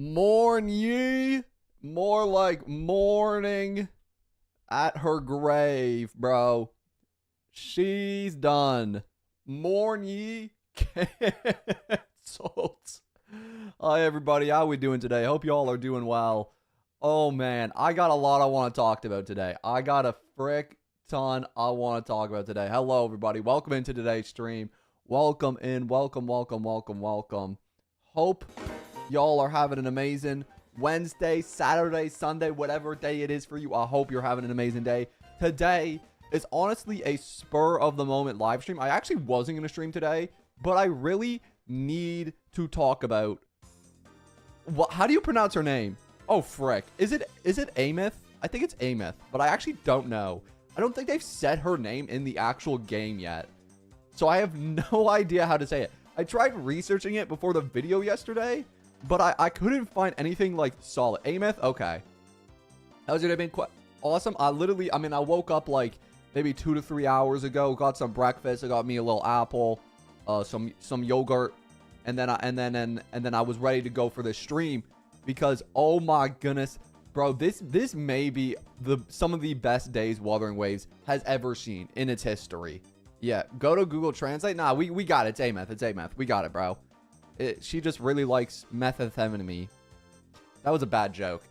Mourn ye. More like mourning at her grave, bro. She's done. Mourn ye. Cancelled. Hi, everybody. How we doing today? Hope y'all are doing well. Oh, man. I got a lot I want to talk about today. I got a frick ton I want to talk about today. Hello, everybody. Welcome into today's stream. Welcome in. Welcome. Hope y'all are having an amazing Wednesday, Saturday, Sunday, whatever day it is for you. I hope you're having an amazing day. Today is honestly a spur of the moment live stream. I actually wasn't going to stream today, but I really need to talk about how do you pronounce her name? Oh, frick. Is it Aemeath? I think it's Aemeath, but I actually don't know. I don't think they've said her name in the actual game yet. So I have no idea how to say it. I tried researching it before the video yesterday, but I couldn't find anything like solid. Aemeath? Okay. That was been quite awesome. I woke up like maybe 2 to 3 hours ago, got some breakfast. I got me a little apple, some yogurt, and then I was ready to go for this stream because oh my goodness, bro, this may be some of the best days Wuthering Waves has ever seen in its history. Yeah, go to Google Translate. Nah, we got it. It's Aemeath. It's Aemeath. We got it, bro. She just really likes methamphetamine. That was a bad joke.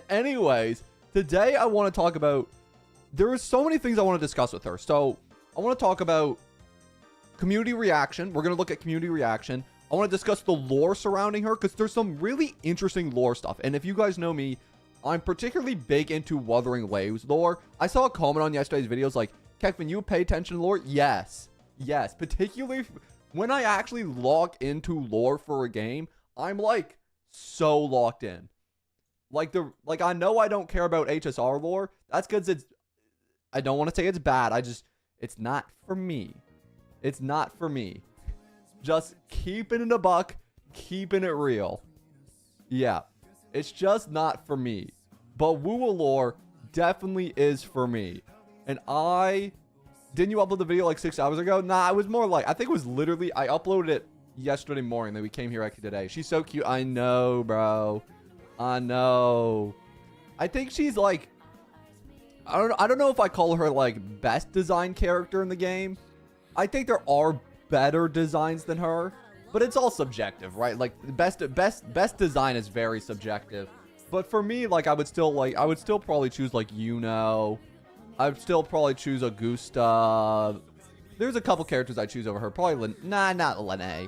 Anyways, today I want to talk about... There are so many things I want to discuss with her. So, I want to talk about community reaction. We're going to look at community reaction. I want to discuss the lore surrounding her because there's some really interesting lore stuff. And if you guys know me, I'm particularly big into Wuthering Waves lore. I saw a comment on yesterday's videos like, Kekvin, you pay attention to lore? Yes. Yes. Particularly when I actually log into lore for a game, I'm like so locked in. Like I know I don't care about HSR lore. That's because I don't want to say it's bad. It's not for me. It's not for me. Just keeping it a buck, keeping it real. Yeah. It's just not for me. But Woo lore definitely is for me. And didn't you upload the video like 6 hours ago? Nah, it was more like, I think it was literally, I uploaded it yesterday morning. Then we came here actually today. She's so cute. I know, bro. I know. I think she's like, I don't know if I call her like best design character in the game. I think there are better designs than her, but it's all subjective, right? Like best design is very subjective. But for me, like I would still probably choose like I'd still probably choose Augusta. There's a couple characters I choose over her. Probably not Lene.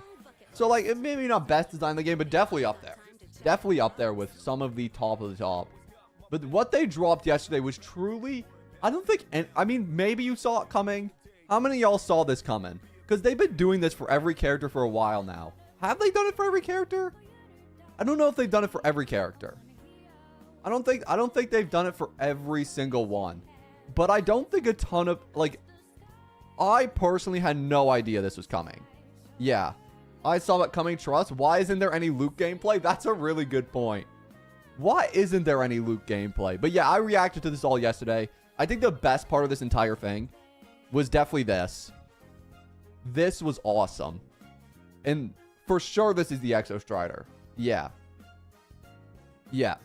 So like maybe not best design in the game, but definitely up there. Definitely up there with some of the top of the top. But what they dropped yesterday was truly, I don't think, and I mean maybe you saw it coming. How many of y'all saw this coming? Because they've been doing this for every character for a while now. Have they done it for every character? I don't know if they've done it for every character. I don't think they've done it for every single one. But I don't think a ton of, like, I personally had no idea this was coming. Yeah. I saw it coming, trust. Why isn't there any Luuk gameplay? That's a really good point. Why isn't there any Luuk gameplay? But yeah, I reacted to this all yesterday. I think the best part of this entire thing was definitely this. This was awesome. And for sure, this is the Exo Strider. Yeah. Yeah.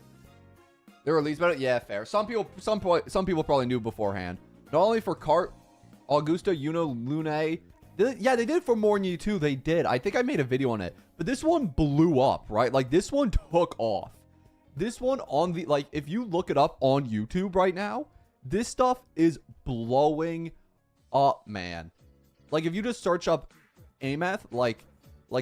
The release about it? Yeah, fair. Some people probably knew beforehand. Not only for Cart, Augusta, Lune. Yeah, they did it for Morny too. They did. I think I made a video on it. But this one blew up, right? Like, this one took off. This one on the... Like, if you look it up on YouTube right now, this stuff is blowing up, man. Like, if you just search up Aemeath, like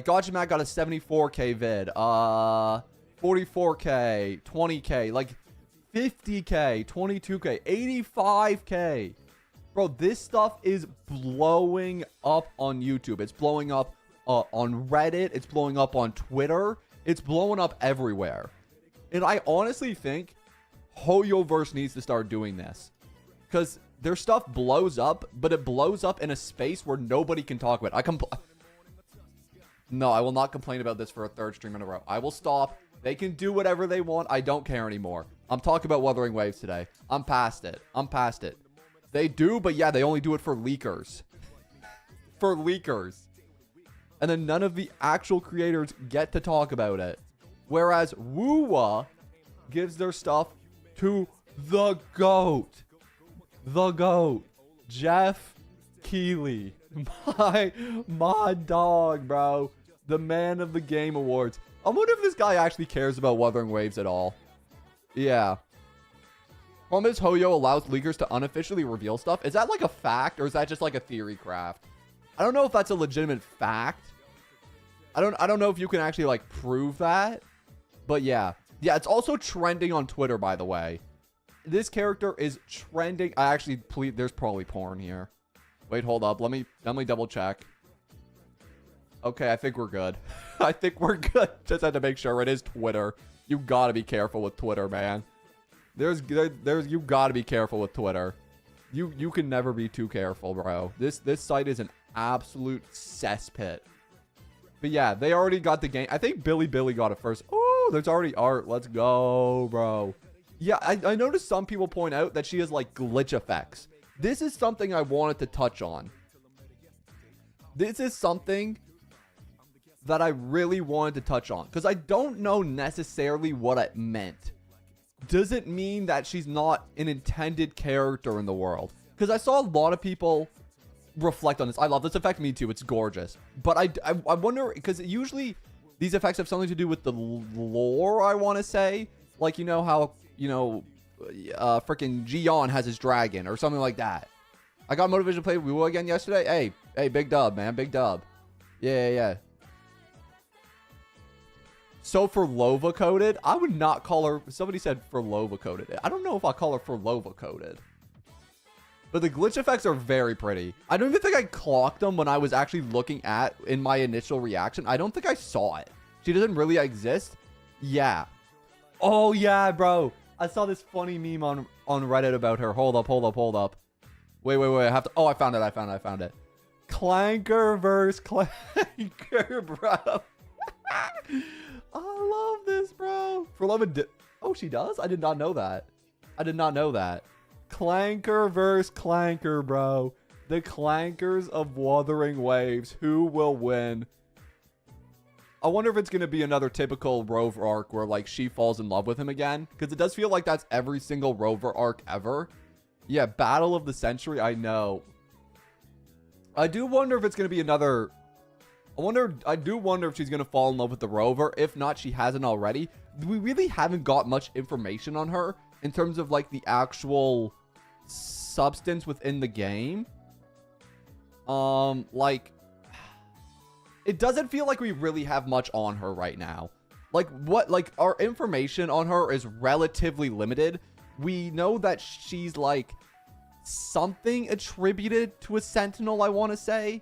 Gotcha Matt got a 74K vid. 44K, 20K, like 50K, 22K, 85K. Bro, this stuff is blowing up on YouTube. It's blowing up on Reddit. It's blowing up on Twitter. It's blowing up everywhere. And I honestly think Hoyoverse needs to start doing this. Because their stuff blows up, but it blows up in a space where nobody can talk about it. No, I will not complain about this for a third stream in a row. I will stop. They can do whatever they want. I don't care anymore. I'm talking about Wuthering Waves today. I'm past it. They do, but yeah, they only do it for leakers. For leakers. And then none of the actual creators get to talk about it. Whereas Woowa gives their stuff to the GOAT. The GOAT. Jeff Keighley. My dog, bro. The man of the game awards. I wonder if this guy actually cares about Wuthering Waves at all. Yeah. Promise Hoyo allows leakers to unofficially reveal stuff. Is that like a fact, or is that just like a theory craft? I don't know if that's a legitimate fact. I don't know if you can actually like prove that. But yeah. Yeah, it's also trending on Twitter, by the way. This character is trending. I actually please, there's probably porn here. Wait, hold up. Let me double check. Okay, I think we're good. I think we're good. Just had to make sure. It is Twitter. You gotta be careful with Twitter, man. You gotta be careful with Twitter. You can never be too careful, bro. This site is an absolute cesspit. But yeah, they already got the game. I think Billy got it first. Oh, there's already art. Let's go, bro. Yeah, I noticed some people point out that she has like glitch effects. This is something I wanted to touch on. This is something that I really wanted to touch on, because I don't know necessarily what it meant. Does it mean that she's not an intended character in the world? Because I saw a lot of people reflect on this. I love this effect. Me too. It's gorgeous. But I wonder, because usually these effects have something to do with the lore, I want to say. Like, you know how, freaking Gion has his dragon or something like that. I got motivation to play Woo again yesterday. Hey, big dub, man. Big dub. Yeah. So for Lova coded, I would not call her. Somebody said for Lova coded. I don't know if I'll call her for Lova coded. But the glitch effects are very pretty. I don't even think I clocked them when I was actually looking at in my initial reaction. I don't think I saw it. She doesn't really exist. Yeah. Oh yeah, bro. I saw this funny meme on Reddit about her. Hold up. Wait. I have to. Oh, I found it. Clanker versus Clanker, bro. I love this, bro. For love of oh, she does? I did not know that. Clanker versus Clanker, bro. The Clankers of Wuthering Waves. Who will win? I wonder if it's going to be another typical Rover arc where, like, she falls in love with him again. Because it does feel like that's every single Rover arc ever. Yeah, Battle of the Century, I know. I do wonder if it's going to be another... I do wonder if she's going to fall in love with the Rover. If not, she hasn't already. We really haven't got much information on her in terms of, like, the actual substance within the game. Like, it doesn't feel like we really have much on her right now. Like, our information on her is relatively limited. We know that she's, like, something attributed to a Sentinel, I want to say.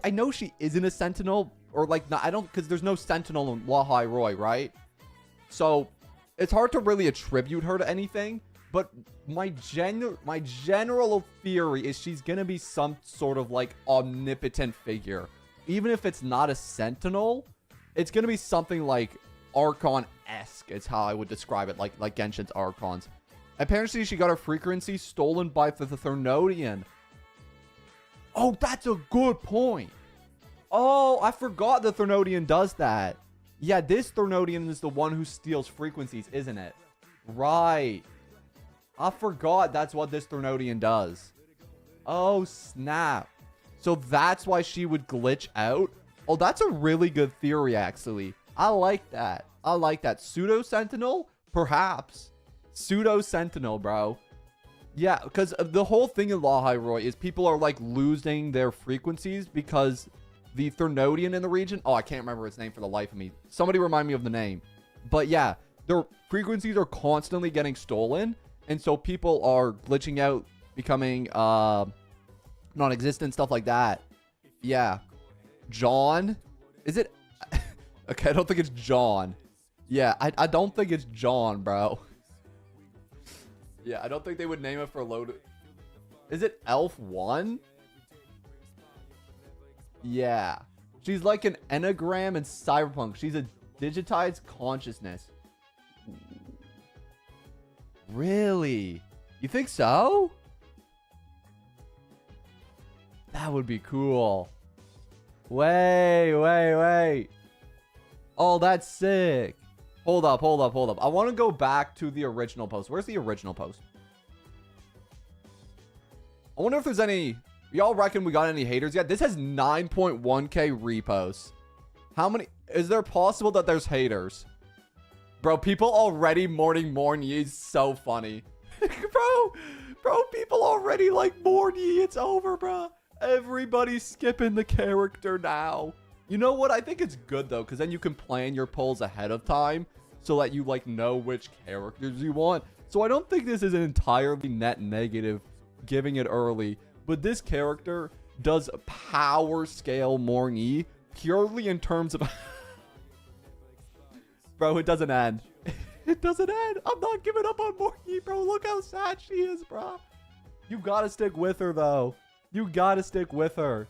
I know she isn't a Sentinel, or like, not, I don't, because there's no Sentinel in Lahai Roy, right? So it's hard to really attribute her to anything. But my general theory is she's gonna be some sort of like omnipotent figure. Even if it's not a Sentinel, it's gonna be something like Archon-esque. Is how I would describe it, like Genshin's Archons. Apparently, she got her frequency stolen by the Thernodian. Oh, that's a good point. Oh, I forgot the Thernodian does that. Yeah, this Thernodian is the one who steals frequencies, isn't it? Right. I forgot that's what this Thernodian does. Oh, snap. So that's why she would glitch out? Oh, that's a really good theory, actually. I like that. Pseudo Sentinel? Perhaps. Pseudo Sentinel, bro. Yeah, because the whole thing in Lahai Roy is people are, like, losing their frequencies because the Thernodian in the region... Oh, I can't remember its name for the life of me. Somebody remind me of the name. But, yeah, their frequencies are constantly getting stolen, and so people are glitching out, becoming non-existent, stuff like that. Yeah. John? Is it... Okay, I don't think it's John. Yeah, I don't think it's John, bro. Yeah, I don't think they would name it for load. Is it Elf 1? Yeah. She's like an enneagram in Cyberpunk. She's a digitized consciousness. Really? You think so? That would be cool. Wait. Oh, that's sick. Hold up, hold up, hold up. I want to go back to the original post. Where's the original post? I wonder if there's any... Y'all reckon we got any haters yet? This has 9.1k reposts. How many... Is there possible that there's haters? Bro, people already mourning Morny is so funny. Bro, people already like Morny. It's over, bro. Everybody's skipping the character now. You know what? I think it's good, though, because then you can plan your polls ahead of time so that you, like, know which characters you want. So I don't think this is an entirely net negative giving it early. But this character does power scale Morny purely in terms of... Bro, it doesn't end. It doesn't end. I'm not giving up on Morny, bro. Look how sad she is, bro. You gotta stick with her, though. You gotta stick with her.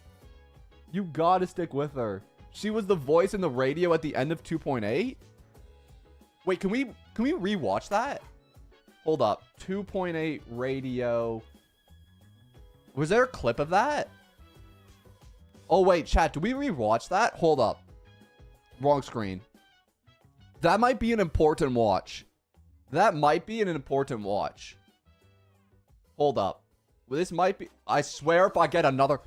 You gotta stick with her. She was the voice in the radio at the end of 2.8. Wait, can we rewatch that? Hold up. 2.8 radio. Was there a clip of that? Oh, wait, chat. Do we rewatch that? Hold up. Wrong screen. That might be an important watch. That might be an important watch. Hold up. Well, this might be... I swear if I get another...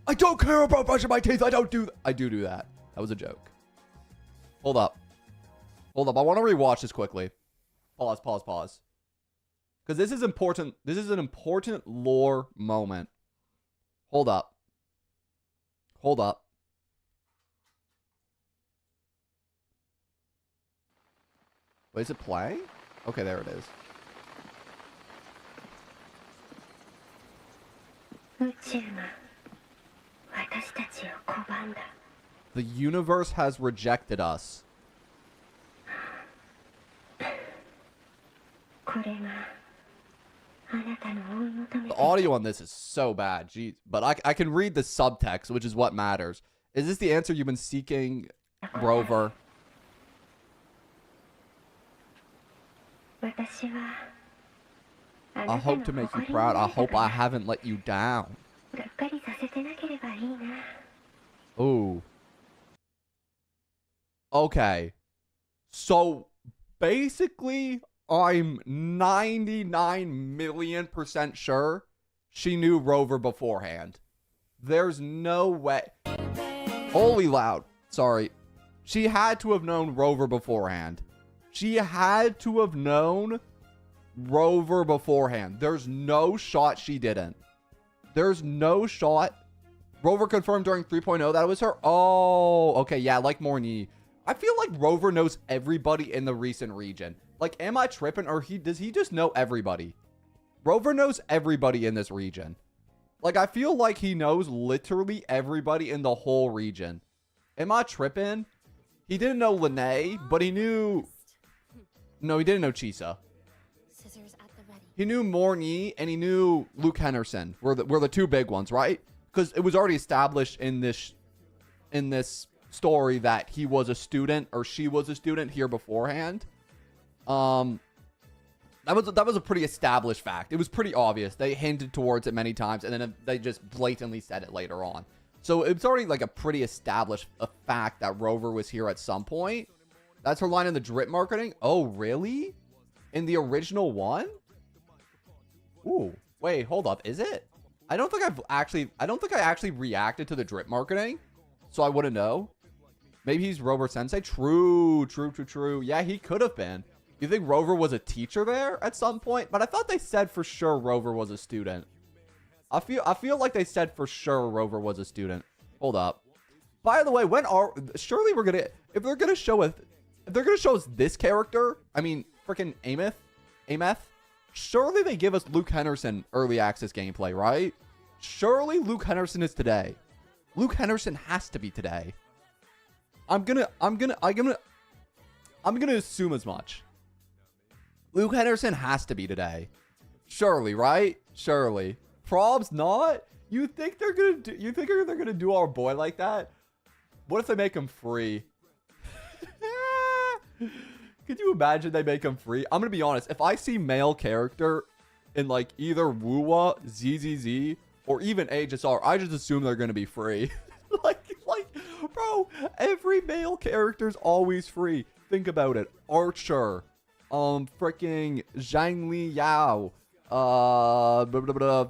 I don't care about brushing my teeth. I don't do that. I do that. That was a joke. Hold up. Hold up. I want to rewatch this quickly. Pause, pause, pause. Because this is important. This is an important lore moment. Hold up. Hold up. Wait, is it playing? Okay, there it is. The universe has rejected us. The audio on this is so bad. Jeez. But I can read the subtext, which is what matters. Is this the answer you've been seeking, Rover? I hope to make you proud. I hope I haven't let you down. Ooh. Okay. So, basically, I'm 99,000,000% sure she knew Rover beforehand. There's no way. Holy loud. Sorry. She had to have known Rover beforehand. She had to have known Rover beforehand. There's no shot she didn't. There's no shot. Rover confirmed during 3.0 that it was her. Oh, okay. Yeah, like Morny. I feel like Rover knows everybody in the recent region. Like, am I tripping, or does he just know everybody? Rover knows everybody in this region. Like, I feel like he knows literally everybody in the whole region. Am I tripping? He didn't know Lene, but he knew... No, he didn't know Chisa. He knew Morny and he knew Luuk Henderson. Were the two big ones, right? Because it was already established in this story that he was a student, or she was a student here beforehand. That was a pretty established fact. It was pretty obvious. They hinted towards it many times, and then they just blatantly said it later on. So it's already like a pretty established fact that Rover was here at some point. That's her line in the drip marketing. Oh, really? In the original one? Ooh, wait, hold up. Is it? I don't think I actually reacted to the drip marketing, so I wouldn't know. Maybe he's Rover Sensei. True. Yeah, he could have been. You think Rover was a teacher there at some point? But I thought they said for sure Rover was a student. I feel like they said for sure Rover was a student. Hold up. By the way, surely we're gonna, if they're gonna show us this character, I mean freaking Aemeath, surely they give us Luuk Henderson early access gameplay, right? Surely Luuk Henderson is today. Luuk Henderson has to be today. I'm gonna assume as much. Luuk Henderson has to be today. Surely, right? Surely. Probs not? You think they're gonna do our boy like that? What if they make him free? Could you imagine they make him free? I'm gonna be honest. If I see male character in like either Wuwa, ZZZ, or even HSR, I just assume they're gonna be free. like, bro, every male character's always free. think about it. Archer. Freaking Zhang Li Yao.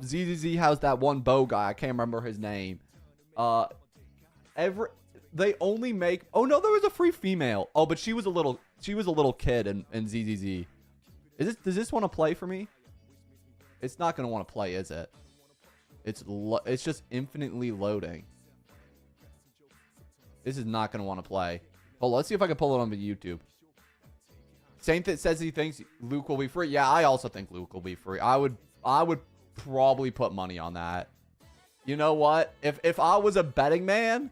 ZZZ has that one bow guy. I can't remember his name. They only make. Oh no, there was a free female. Oh, but she was a little kid in ZZZ. Does this want to play for me? It's not gonna want to play, is it? It's just infinitely loading. This is not gonna want to play. Oh, let's see if I can pull it on the YouTube. Saint that says he thinks Luuk will be free. Yeah, I also think Luuk will be free. I would probably put money on that. You know what? If I was a betting man,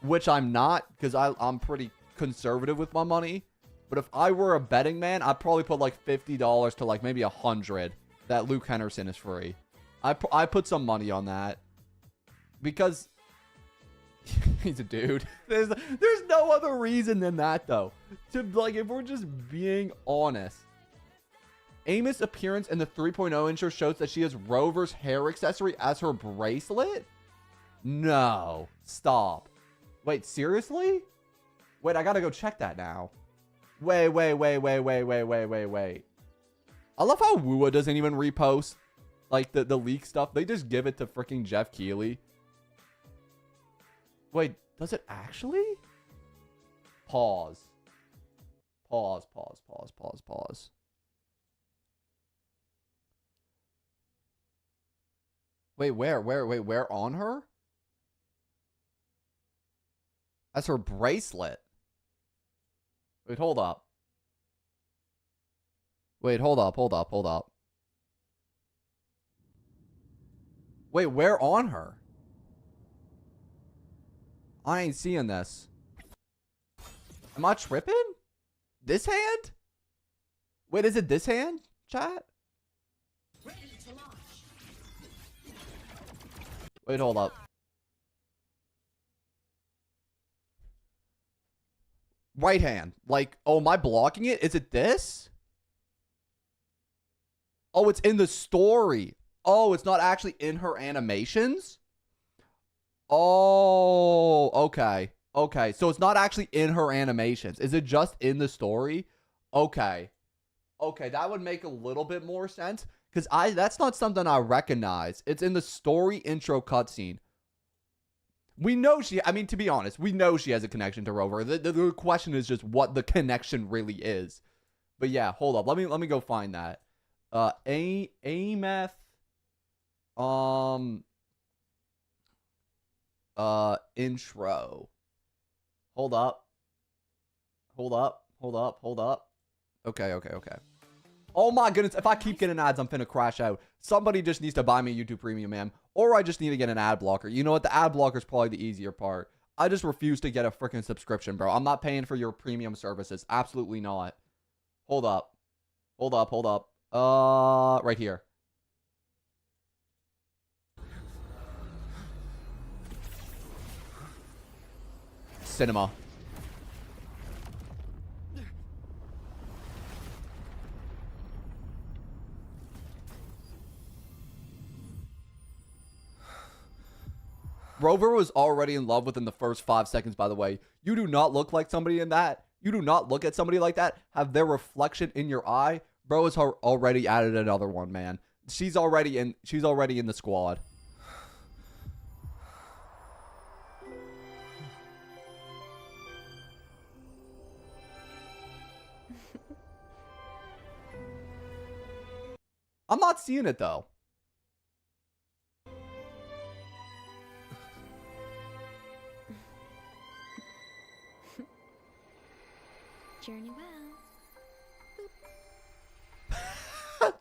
which I'm not, because I'm pretty conservative with my money. But if I were a betting man, I'd probably put like $50 to like maybe $100 that Luuk Herssen is free. I put some money on that because he's a dude. There's no other reason than that though. To like, if we're just being honest. Aemeath's appearance in the 3.0 intro shows that she has Rover's hair accessory as her bracelet? No. Stop. Wait, seriously? Wait, I gotta go check that now. Wait. I love how Wua doesn't even repost like the leak stuff. They just give it to freaking Jeff Keighley. Wait, does it actually? Pause. Wait, where on her? That's her bracelet. Wait, hold up. Wait, hold up. Wait, where on her? I ain't seeing this. Am I tripping? This hand? Wait, is it this hand, chat? Wait, hold up. Right hand. Like, oh, am I blocking it? Is it this? Oh, it's in the story. Oh, it's not actually in her animations? Oh, okay. Okay, so it's not actually in her animations. Is it just in the story? Okay. Okay, that would make a little bit more sense. Because that's not something I recognize. It's in the story intro cutscene. We know I mean, to be honest, we know she has a connection to Rover. The question is just what the connection really is. But yeah, hold up. Let me go find that. Aemeath. Intro. Hold up. Okay. Oh my goodness, if I keep getting ads, I'm finna crash out. Somebody just needs to buy me YouTube Premium, man. Or I just need to get an ad blocker. You know what? The ad blocker is probably the easier part. I just refuse to get a freaking subscription, bro. I'm not paying for your premium services. Absolutely not. Hold up. Right here. Cinema. Rover was already in love within the first 5 seconds, by the way. You do not look like somebody in that. You do not look at somebody like that, have their reflection in your eye. Bro has already added another one, man. She's already in the squad. I'm not seeing it though. Journey well.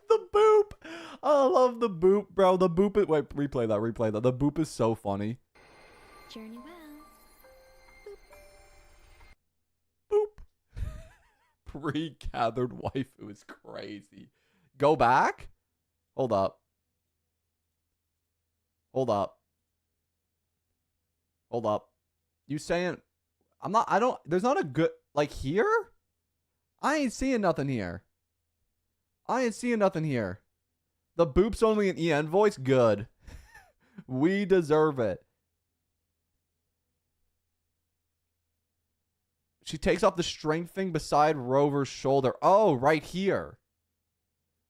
The boop. I love the boop, bro. The boop is... Wait, replay that. The boop is so funny. Journey well. Boop. Pre-gathered waifu is crazy. Go back? Hold up. You saying... There's not a good... Like, here? I ain't seeing nothing here. The boop's only an EN voice? Good. We deserve it. She takes off the string thing beside Rover's shoulder. Oh, right here.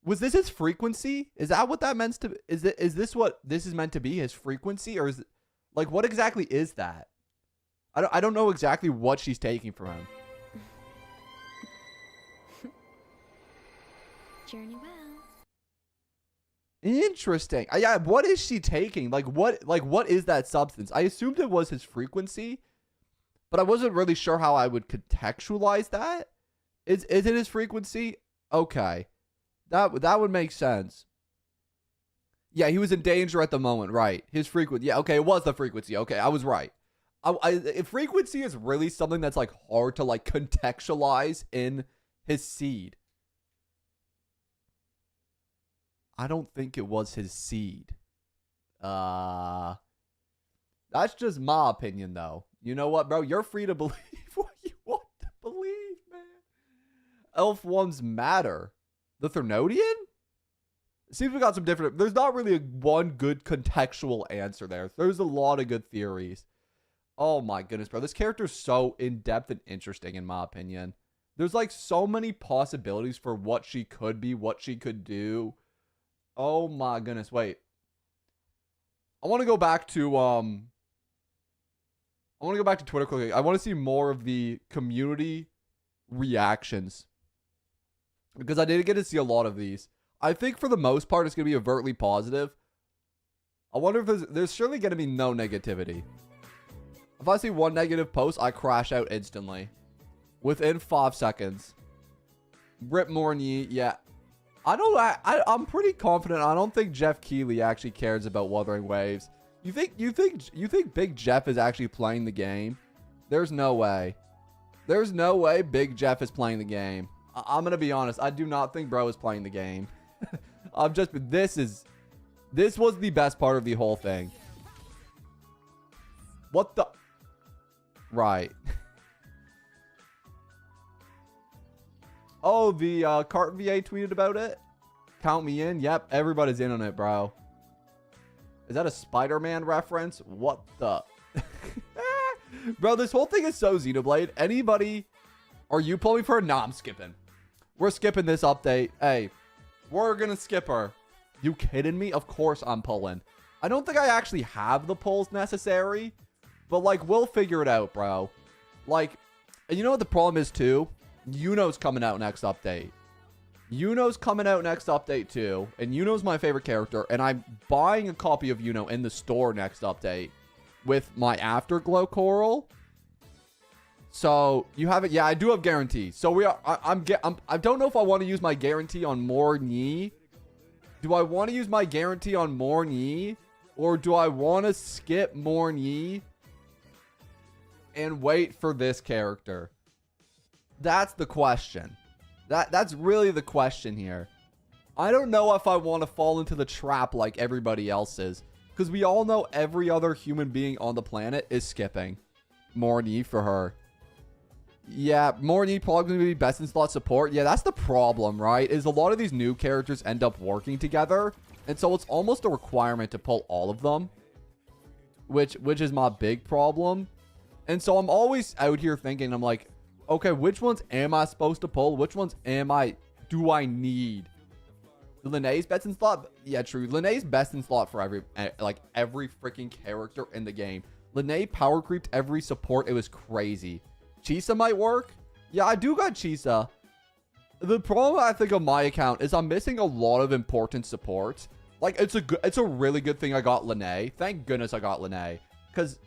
Was this his frequency? Is that what that meant to? Is this what this is meant to be? His frequency, or is it, like, what exactly is that? I don't know exactly what she's taking from him. Journey well. Interesting. Yeah, what is she taking? Like what is that substance? I assumed it was his frequency, but I wasn't really sure how I would contextualize that. Is it his frequency? Okay. That would make sense. Yeah, he was in danger at the moment, right? His frequency. Yeah, okay, it was the frequency. Okay, I was right. If frequency is really something that's like hard to like contextualize in his seed. I don't think it was his seed. That's just my opinion, though. You know what, bro? You're free to believe what you want to believe, man. Elf ones matter. The Thernodian? Seems we got some different... There's not really one good contextual answer there. There's a lot of good theories. Oh my goodness, bro. This character's so in-depth and interesting, in my opinion. There's like so many possibilities for what she could be, what she could do. Oh my goodness, wait. I want to go back to Twitter quickly. I want to see more of the community reactions, because I didn't get to see a lot of these. I think for the most part it's going to be overtly positive. I wonder if there's surely going to be no negativity. If I see one negative post, I crash out instantly. Within 5 seconds. Rip Morny, yeah. I'm pretty confident. I don't think Jeff Keighley actually cares about Wuthering Waves. You think Big Jeff is actually playing the game? There's no way. There's no way Big Jeff is playing the game. I'm gonna be honest. I do not think bro is playing the game. This was the best part of the whole thing. What the? Right. Oh, the Cart VA tweeted about it. Count me in. Yep, everybody's in on it, bro. Is that a Spider-Man reference? What the? Bro, this whole thing is so Xenoblade. Anybody? Are you pulling for her? Nah, I'm skipping. We're skipping this update. Hey, we're gonna skip her. You kidding me? Of course I'm pulling. I don't think I actually have the pulls necessary, but like, we'll figure it out, bro. Like, and you know what the problem is too? Yuno's coming out next update. Yuno's coming out next update too. And Yuno's my favorite character. And I'm buying a copy of Yuno in the store next update with my Afterglow Coral. So you have it. Yeah, I do have guarantees. So we are. I don't know if I want to use my guarantee on Morny. Do I want to use my guarantee on Morny, or do I want to skip Morny and wait for this character? That's the question. That's really the question here. I don't know if I want to fall into the trap like everybody else is, because we all know every other human being on the planet is skipping Morny for her. Yeah, Morny probably going to be best in slot support. Yeah, that's the problem, right? Is a lot of these new characters end up working together, and so it's almost a requirement to pull all of them, which is my big problem. And so I'm always out here thinking, I'm like, okay, which ones am I supposed to pull? Which ones do I need? Linnea's best in slot? Yeah, true. Linnea's best in slot for every freaking character in the game. Linnea power creeped every support. It was crazy. Chisa might work. Yeah, I do got Chisa. The problem I think on my account is I'm missing a lot of important supports. Like, it's a really good thing I got Linnea. Thank goodness I got Linnea. Because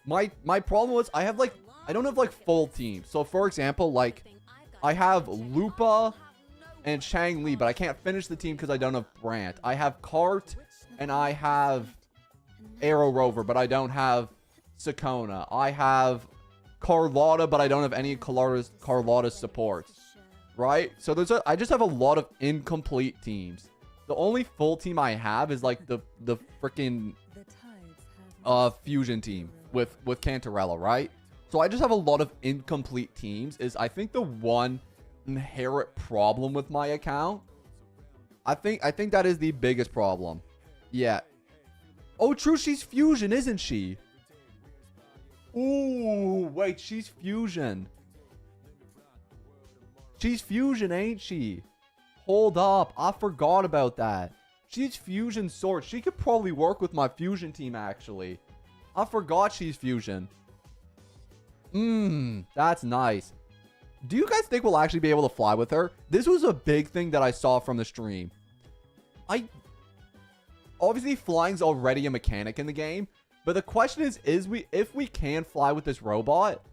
my problem was I don't have like full teams. So for example, like I have Lupa and Shang Li, but I can't finish the team because I don't have Brant. I have Cart and I have Arrow Rover, but I don't have Sakona. I have Carlotta, but I don't have any Carlotta supports. Right? So I just have a lot of incomplete teams. The only full team I have is like the freaking fusion team with Cantarella, right? So I just have a lot of incomplete teams. Is I think the one inherent problem with my account. I think that is the biggest problem. Yeah. Oh, true. She's fusion, isn't she? Ooh, wait. She's fusion. She's fusion, ain't she? Hold up. I forgot about that. She's fusion sword. She could probably work with my fusion team, actually. I forgot she's fusion. That's nice. Do you guys think we'll actually be able to fly with her? This was a big thing that I saw from the stream. Obviously, flying's already a mechanic in the game. But the question is if we can fly with this robot,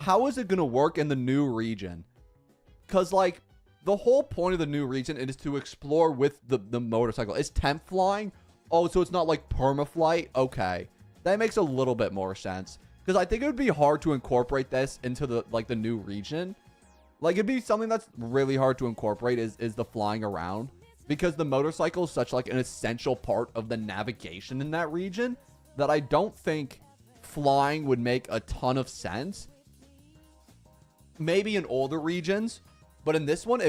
how is it going to work in the new region? Because, like, the whole point of the new region is to explore with the motorcycle. Is temp flying? Oh, so it's not like perma-flight? Okay. That makes a little bit more sense. Because I think it would be hard to incorporate this into the new region. Like, it'd be something that's really hard to incorporate is the flying around. Because the motorcycle is such, like, an essential part of the navigation in that region that I don't think flying would make a ton of sense. Maybe in older regions. But in this one,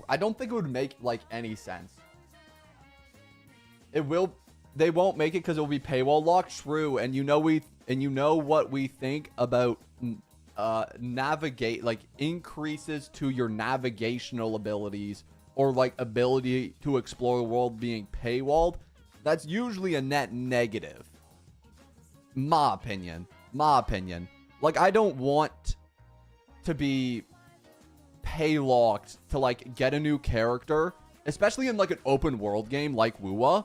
I don't think it would make, like, any sense. They won't make it because it will be paywall locked. True. And you know what we think about navigate, like, increases to your navigational abilities or, like, ability to explore the world being paywalled. That's usually a net negative. My opinion. Like, I don't want to be pay locked to, like, get a new character, especially in, like, an open world game like WUA,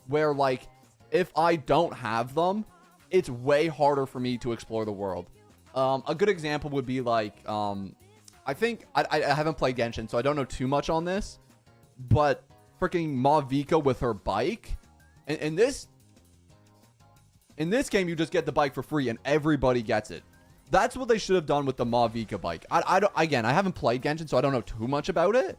where, like, if I don't have them, it's way harder for me to explore the world. A good example would be, like, I think I haven't played Genshin, so I don't know too much on this, but freaking Mavica with her bike, in this game, you just get the bike for free and everybody gets it. That's what they should have done with the Mavica bike. I haven't played Genshin, so I don't know too much about it.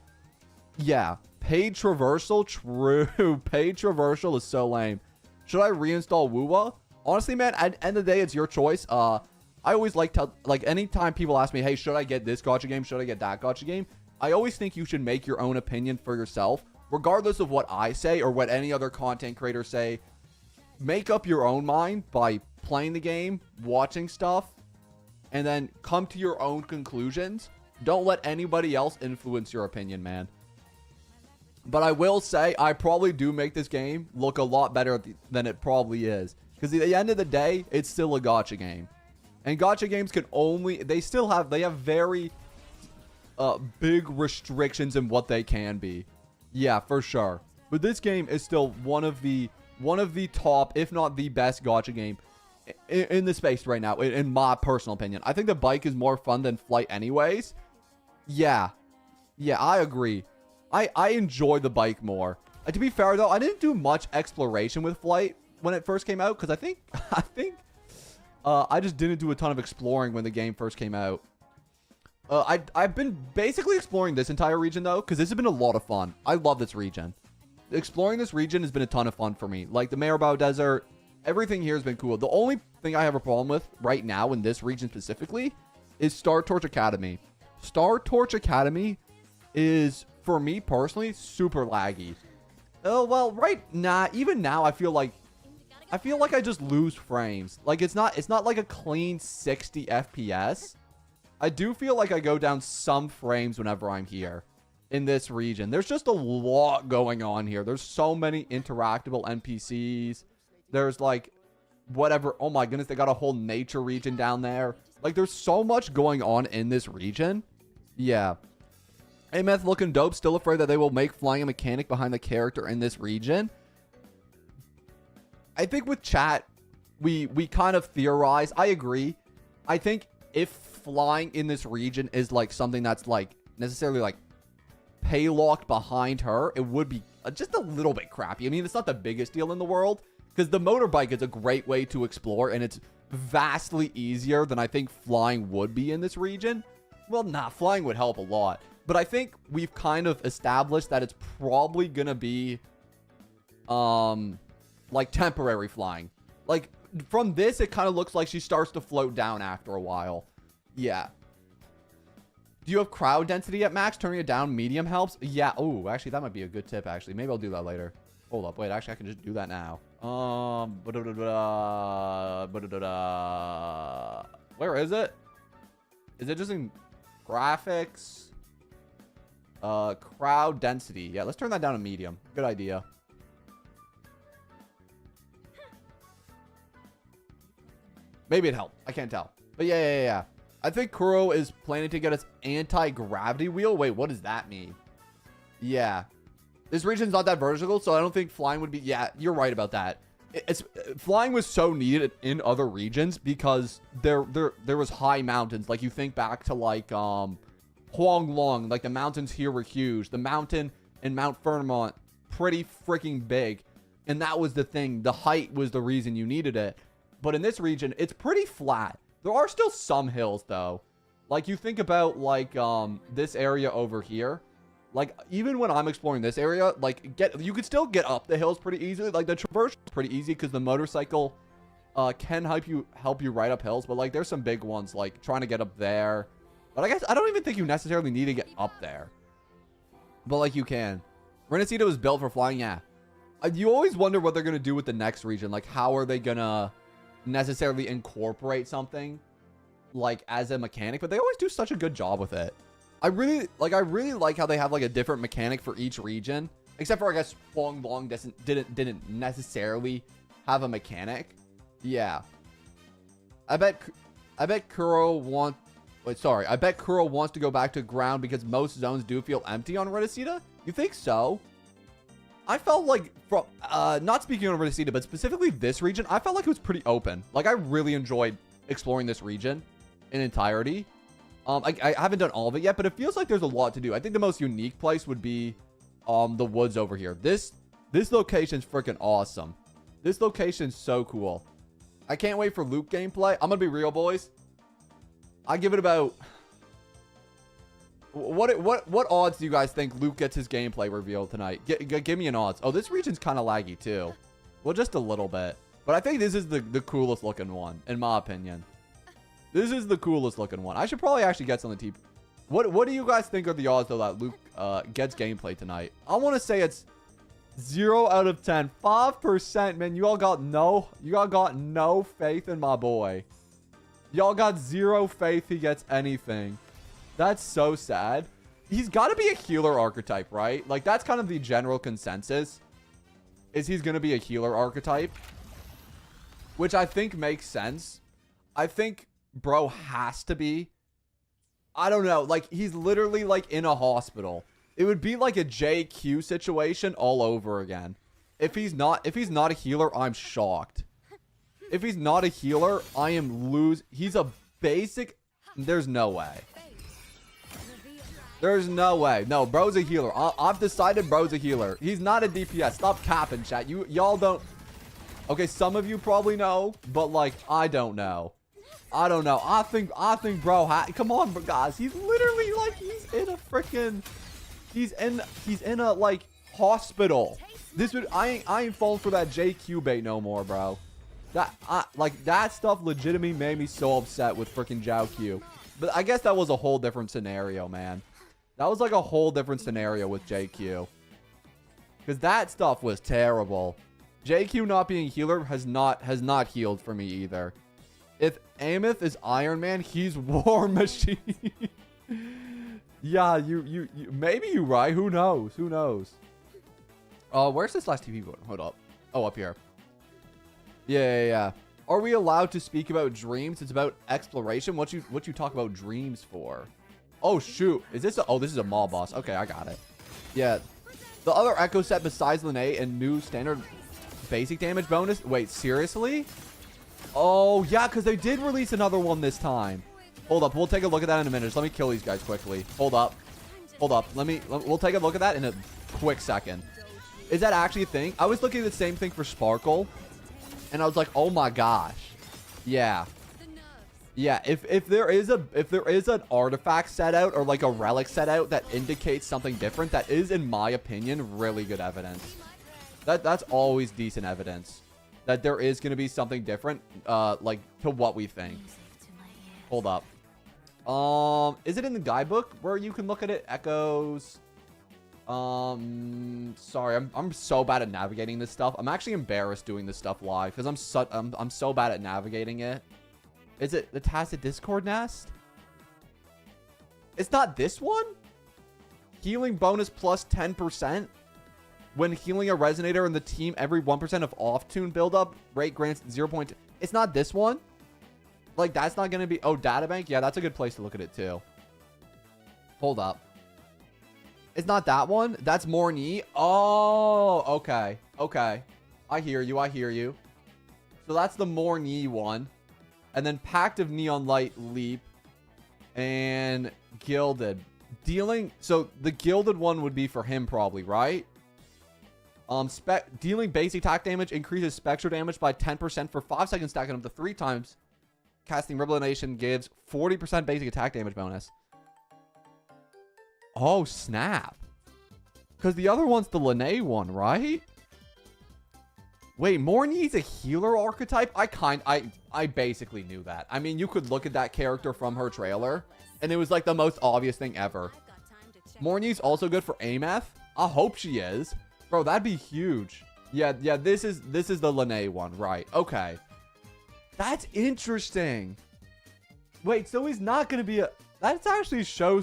Yeah, paid traversal, true. Paid traversal is so lame. Should I reinstall WUA? Honestly, man, at the end of the day, it's your choice. I always like anytime people ask me, hey, should I get this gacha game? Should I get that gacha game? I always think you should make your own opinion for yourself, regardless of what I say or what any other content creators say. Make up your own mind by playing the game, watching stuff, and then come to your own conclusions. Don't let anybody else influence your opinion, man. But I will say, I probably do make this game look a lot better than it probably is. Because at the end of the day, it's still a gacha game. And gacha games can only, they have very big restrictions in what they can be. Yeah, for sure. But this game is still one of the top, if not the best gacha game in the space right now, in my personal opinion. I think the bike is more fun than flight anyways. Yeah, I agree. I enjoy the bike more. To be fair, though, I didn't do much exploration with flight when it first came out, because I think I just didn't do a ton of exploring when the game first came out. I've been basically exploring this entire region, though, because this has been a lot of fun. I love this region. Exploring this region has been a ton of fun for me. Like the Marabou Desert, everything here has been cool. The only thing I have a problem with right now in this region specifically is Star Torch Academy. Star Torch Academy is, for me personally, super laggy. Oh, well, even now, I feel like I just lose frames. Like, it's not like a clean 60 FPS. I do feel like I go down some frames whenever I'm here in this region. There's just a lot going on here. There's so many interactable NPCs. There's, like, whatever. Oh, my goodness. They got a whole nature region down there. Like, there's so much going on in this region. Yeah. Aemeath looking dope. Still afraid that they will make flying a mechanic behind the character in this region. I think with chat, we kind of theorize. I agree. I think if flying in this region is like something that's like necessarily like pay locked behind her, it would be just a little bit crappy. I mean, it's not the biggest deal in the world because the motorbike is a great way to explore and it's vastly easier than I think flying would be in this region. Well, flying would help a lot. But I think we've kind of established that it's probably going to be, like, temporary flying. Like, from this, it kind of looks like she starts to float down after a while. Yeah. Do you have crowd density at max? Turning it down medium helps? Yeah. Oh, actually, that might be a good tip, actually. Maybe I'll do that later. Hold up. Wait, actually, I can just do that now. Where is it? Is it just in graphics? Crowd density. Yeah, let's turn that down to medium. Good idea. Maybe it helped. I can't tell. But yeah. I think Kuro is planning to get its anti-gravity wheel. Wait, what does that mean? Yeah. This region's not that vertical, so I don't think flying would be... Yeah, you're right about that. Flying was so needed in other regions because there was high mountains. Like, you think back to, like, Huanglong. Like, the mountains here were huge. The mountain in Mount Fermont, pretty freaking big. And that was the thing. The height was the reason you needed it. But in this region, it's pretty flat. There are still some hills, though. Like, you think about, like, this area over here. Like, even when I'm exploring this area, like, you could still get up the hills pretty easily. Like, the traverse is pretty easy because the motorcycle can help you ride up hills. But, like, there's some big ones, like, trying to get up there. But I guess I don't even think you necessarily need to get up there. But, like, you can. Renacita was built for flying, yeah. You always wonder what they're going to do with the next region. Like, how are they going to necessarily incorporate something, like, as a mechanic? But they always do such a good job with it. I really like how they have, like, a different mechanic for each region. Except for, I guess, Huanglong didn't necessarily have a mechanic. Yeah. I bet Kuro wants to go back to ground because most zones do feel empty on Renacita. You think so? I felt like, from not speaking on Renacita, but specifically this region, I felt like it was pretty open. Like, I really enjoyed exploring this region in entirety. I haven't done all of it yet, but it feels like there's a lot to do. I think the most unique place would be the woods over here. This location's freaking awesome. This location's so cool. I can't wait for Luuk gameplay. I'm gonna be real, boys. I give it about... What odds do you guys think Luuk gets his gameplay revealed tonight? Give me an odds. Oh, this region's kind of laggy too. Well, just a little bit. But I think this is the coolest looking one, in my opinion. This is the coolest looking one. I should probably actually get some of the TP. What do you guys think are the odds, though, that Luuk gets gameplay tonight? I want to say it's 0 out of 10. 5%, man. You all got no faith in my boy. Y'all got zero faith he gets anything. That's so sad. He's got to be a healer archetype, right? Like, that's kind of the general consensus. Is he's going to be a healer archetype? Which I think makes sense. I think bro has to be. I don't know. Like, he's literally, like, in a hospital. It would be like a JQ situation all over again. If he's not a healer, I'm shocked. If he's not a healer, I am he's a basic. There's no way. There's no way. No, bro's a healer. I've decided bro's a healer. He's not a DPS. Stop capping, chat. Y'all don't. Okay, some of you probably know, but, like, I don't know. I don't know. I think bro, come on, guys. He's literally, like, he's in a freaking, he's in a, like, hospital. I ain't falling for that JQ bait no more, bro. That stuff legitimately made me so upset with freaking JQ. But I guess that was a whole different scenario, man. That was like a whole different scenario with JQ. Because that stuff was terrible. JQ not being healer has not healed for me either. If Aemeath is Iron Man, he's War Machine. Yeah, you maybe you're right. Who knows? Who knows? Where's this last TP going? Hold up. Oh, up here. Yeah. Are we allowed to speak about dreams? It's about exploration. What you talk about dreams for? Oh shoot. Is this this is a mall boss. Okay, I got it. Yeah. The other echo set besides Linnae and new standard basic damage bonus. Wait, seriously? Oh, yeah, because they did release another one this time. Hold up. We'll take a look at that in a minute. Just let me kill these guys quickly. Hold up. We'll take a look at that in a quick second. Is that actually a thing? I was looking at the same thing for Sparkle, and I was like, oh my gosh. Yeah. Yeah, if there is an artifact set out or like a relic set out that indicates something different, that is, in my opinion, really good evidence. That's always decent evidence that there is going to be something different, like, to what we think. Hold up. Is it in the guidebook where you can look at it? Echoes. Sorry, I'm so bad at navigating this stuff. I'm actually embarrassed doing this stuff live because I'm so bad at navigating it. Is it the Tacit Discord Nest? It's not this one? Healing bonus plus 10%. When healing a resonator in the team, every 1% of off-tune buildup rate grants 0. It's not this one. Like, that's not going to be... Oh, databank? Yeah, that's a good place to look at it, too. Hold up. It's not that one. That's Morny. Oh, okay. Okay. I hear you. I hear you. So that's the Morny one. And then Pact of Neon Light Leap. And Gilded. Dealing... So the Gilded one would be for him probably, right? Dealing base attack damage increases spectral damage by 10% for 5 seconds, stacking up to 3 times. Casting Revelation gives 40% basic attack damage bonus. Oh, snap. Because the other one's the Lene one, right? Wait, Morny's a healer archetype? I basically knew that. I mean, you could look at that character from her trailer, and it was like the most obvious thing ever. Morny's also good for Aemeath. I hope she is. Bro, that'd be huge. Yeah, this is the Lene one, right? Okay. That's interesting. Wait, so he's not going to be a... That's actually so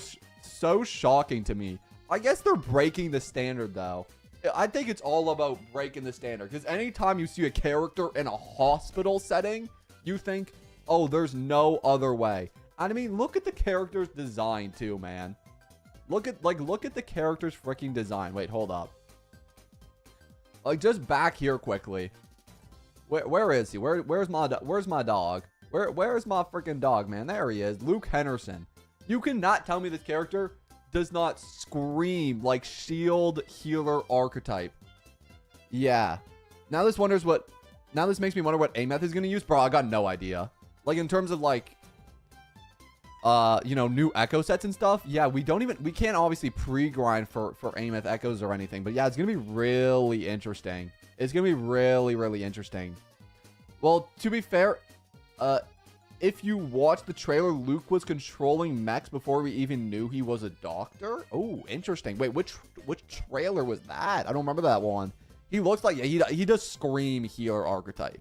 shocking to me. I guess they're breaking the standard, though. I think it's all about breaking the standard. Because anytime you see a character in a hospital setting, you think, oh, there's no other way. And I mean, look at the character's design, too, man. Look at the character's freaking design. Wait, hold up. Like, just back here quickly. Where is he? Where's my dog? Where's my freaking dog, man? There he is. Luuk Herssen. You cannot tell me this character does not scream like shield healer archetype. Yeah. Now this makes me wonder what Aemeath is gonna use. Bro, I got no idea. Like, in terms of like you know, new echo sets and stuff. Yeah, we can't obviously pre-grind for Aemeath echoes or anything, but yeah, it's gonna be really interesting. It's gonna be really, really interesting. Well, to be fair, if you watch the trailer, Luuk was controlling mechs before we even knew he was a doctor. Oh, interesting. Wait, which trailer was that? I don't remember that one. He looks like, yeah, he does scream healer archetype.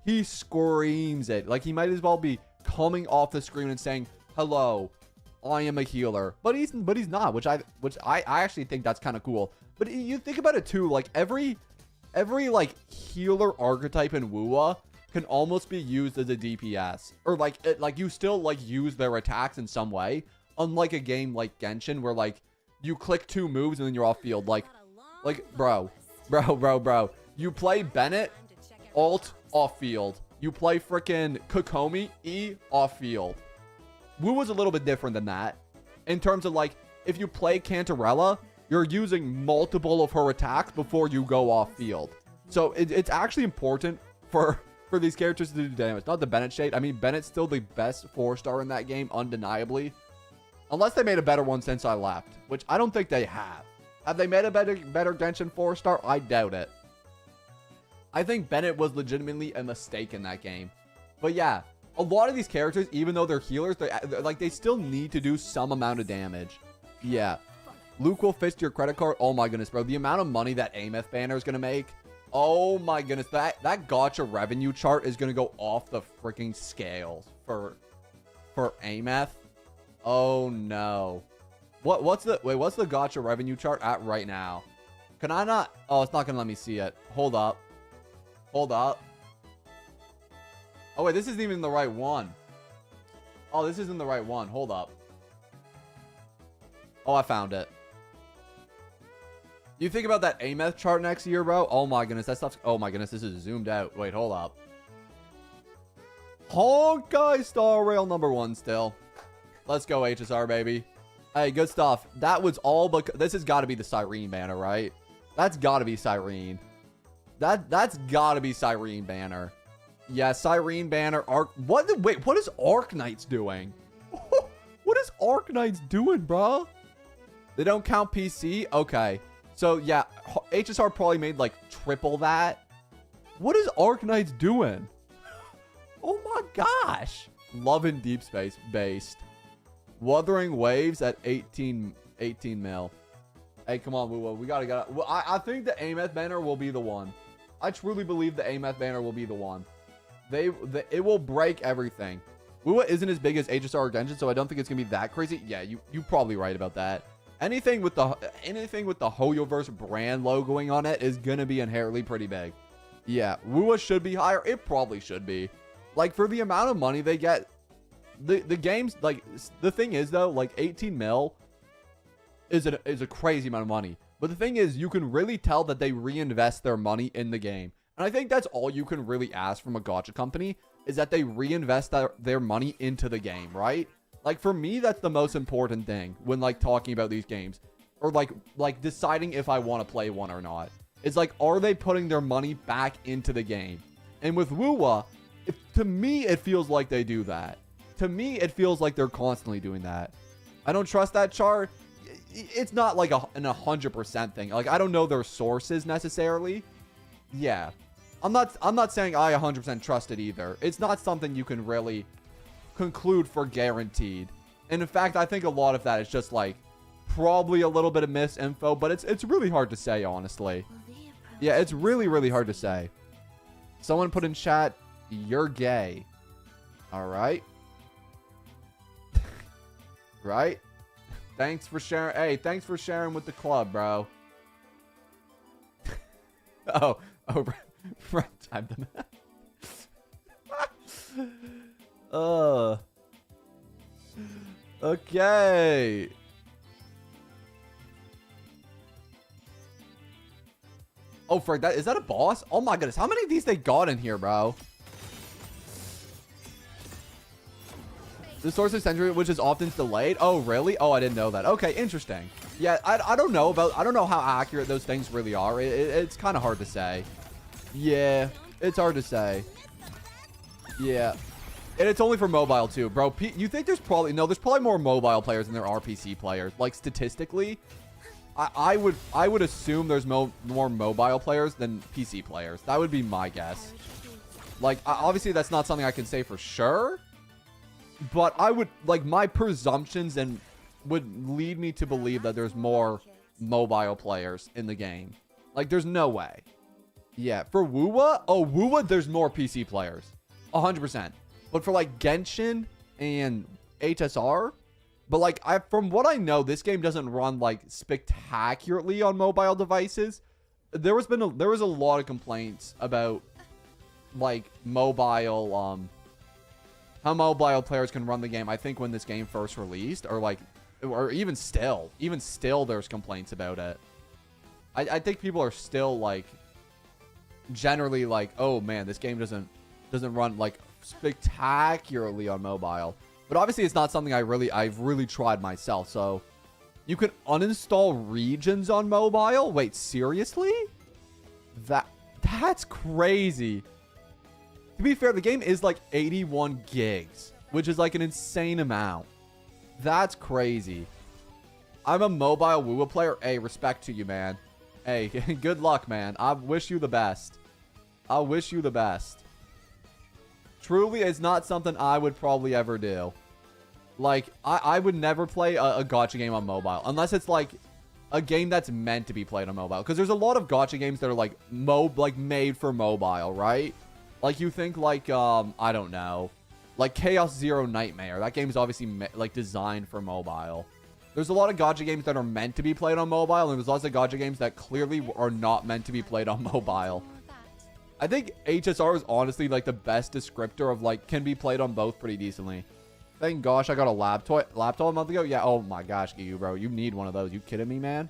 He screams it. Like, he might as well be coming off the screen and saying, hello, I am a healer. But he's not, which I actually think that's kind of cool. But you think about it too, like every like healer archetype in WoA can almost be used as a DPS, or like you still like use their attacks in some way, unlike a game like Genshin where like you click 2 moves and then you're off field. Like bro, you play Bennett, alt, off field. You play frickin' Kokomi, E, off field. Wu was a little bit different than that. In terms of like, if you play Cantarella, you're using multiple of her attacks before you go off field. So it's actually important for these characters to do damage. Not the Bennett shade. I mean, Bennett's still the best 4-star in that game, undeniably. Unless they made a better one since I left, which I don't think they have. Have they made a better Genshin 4-star? I doubt it. I think Bennett was legitimately a mistake in that game. But yeah, a lot of these characters, even though they're healers, they still need to do some amount of damage. Yeah. Luuk will fist your credit card. Oh my goodness, bro. The amount of money that Aemeath banner is going to make. Oh my goodness. That gacha revenue chart is going to go off the freaking scales for Aemeath. Oh no. What's the gacha revenue chart at right now? Can I not? Oh, it's not going to let me see it. Hold up. Hold up. Oh, wait, this isn't even the right one. Oh, this isn't the right one. Hold up. Oh, I found it. You think about that Aemeath chart next year, bro? Oh my goodness, that stuff's... Oh my goodness, this is zoomed out. Wait, hold up. Honkai Star Rail #1 still. Let's go, HSR, baby. Hey, good stuff. That was all but... This has got to be the Cyrene banner, right? That's got to be Cyrene. That's gotta be Cyrene banner. Yeah, Cyrene banner. Wait, what is Arknights doing? What is Arknights doing, bro? They don't count PC? Okay. So, yeah, HSR probably made, like, triple that. What is Arknights doing? Oh, my gosh. Love in Deep Space based. Wuthering Waves at 18 mil. Hey, come on, Woo. We gotta get... Well, I think the Aemeath banner will be the one. I truly believe the Aemeath banner will be the one. It will break everything. WoA isn't as big as HSR or Genshin, so I don't think it's going to be that crazy. Yeah, you're probably right about that. anything with the Hoyoverse brand logoing on it is gonna be inherently pretty big. Yeah, Wua should be higher. It probably should be. Like, for the amount of money they get, the games, like, the thing is, though, like, 18 mil is a crazy amount of money. But the thing is, you can really tell that they reinvest their money in the game. And I think that's all you can really ask from a gacha company, is that they reinvest their money into the game, right? Like, for me, that's the most important thing when, like, talking about these games. Or, like deciding if I want to play one or not. It's like, are they putting their money back into the game? And with Wua, to me, it feels like they do that. To me, it feels like they're constantly doing that. I don't trust that chart. It's not like an 100% thing. Like, I don't know their sources necessarily. Yeah. I'm not saying I 100% trust it either. It's not something you can really conclude for guaranteed. And in fact, I think a lot of that is just like probably a little bit of misinfo, but it's really hard to say, honestly. Yeah, it's really hard to say. Someone put in chat, you're gay. All right. Right? Thanks for sharing. Hey, thanks for sharing with the club, bro. oh, right time to okay. Oh, frick, is that a boss? Oh my goodness, how many of these they got in here, bro? The source of century, which is often delayed. Oh, really? Oh, I didn't know that. Okay, interesting. Yeah, I don't know how accurate those things really are. It's kind of hard to say. Yeah, it's hard to say. Yeah. And it's only for mobile too, bro. You think there's probably more mobile players than there are PC players. Like, statistically, I would assume there's more mobile players than PC players. That would be my guess. Like, obviously that's not something I can say for sure, but I would, like, my presumptions and would lead me to believe that there's more mobile players in the game. Like, there's no way. Yeah, for Wua, there's more PC players. 100%. But for, like, Genshin and HSR, but, like, from what I know, this game doesn't run, like, spectacularly on mobile devices. There was a lot of complaints about, like, mobile, how mobile players can run the game. I think when this game first released, or even still there's complaints about it. I think people are still, like, generally like, oh man, this game doesn't run, like, spectacularly on mobile. But obviously it's not something I've really tried myself. So you can uninstall regions on mobile? Wait, seriously? That's crazy. To be fair, the game is like 81 gigs, which is like an insane amount. That's crazy. I'm a mobile Wua player. Hey, respect to you, man. Hey, good luck, man. I wish you the best. I wish you the best. Truly, it's not something I would probably ever do. Like, I would never play a gacha game on mobile. Unless it's, like, a game that's meant to be played on mobile. Because there's a lot of gacha games that are, like, made for mobile, right? Like, you think, like, I don't know. Like, Chaos Zero Nightmare. That game is obviously, like, designed for mobile. There's a lot of gacha games that are meant to be played on mobile. And there's lots of gacha games that clearly are not meant to be played on mobile. I think HSR is honestly, like, the best descriptor of, like, can be played on both pretty decently. Thank gosh I got a laptop a month ago. Yeah, oh my gosh, you bro. You need one of those. You kidding me, man?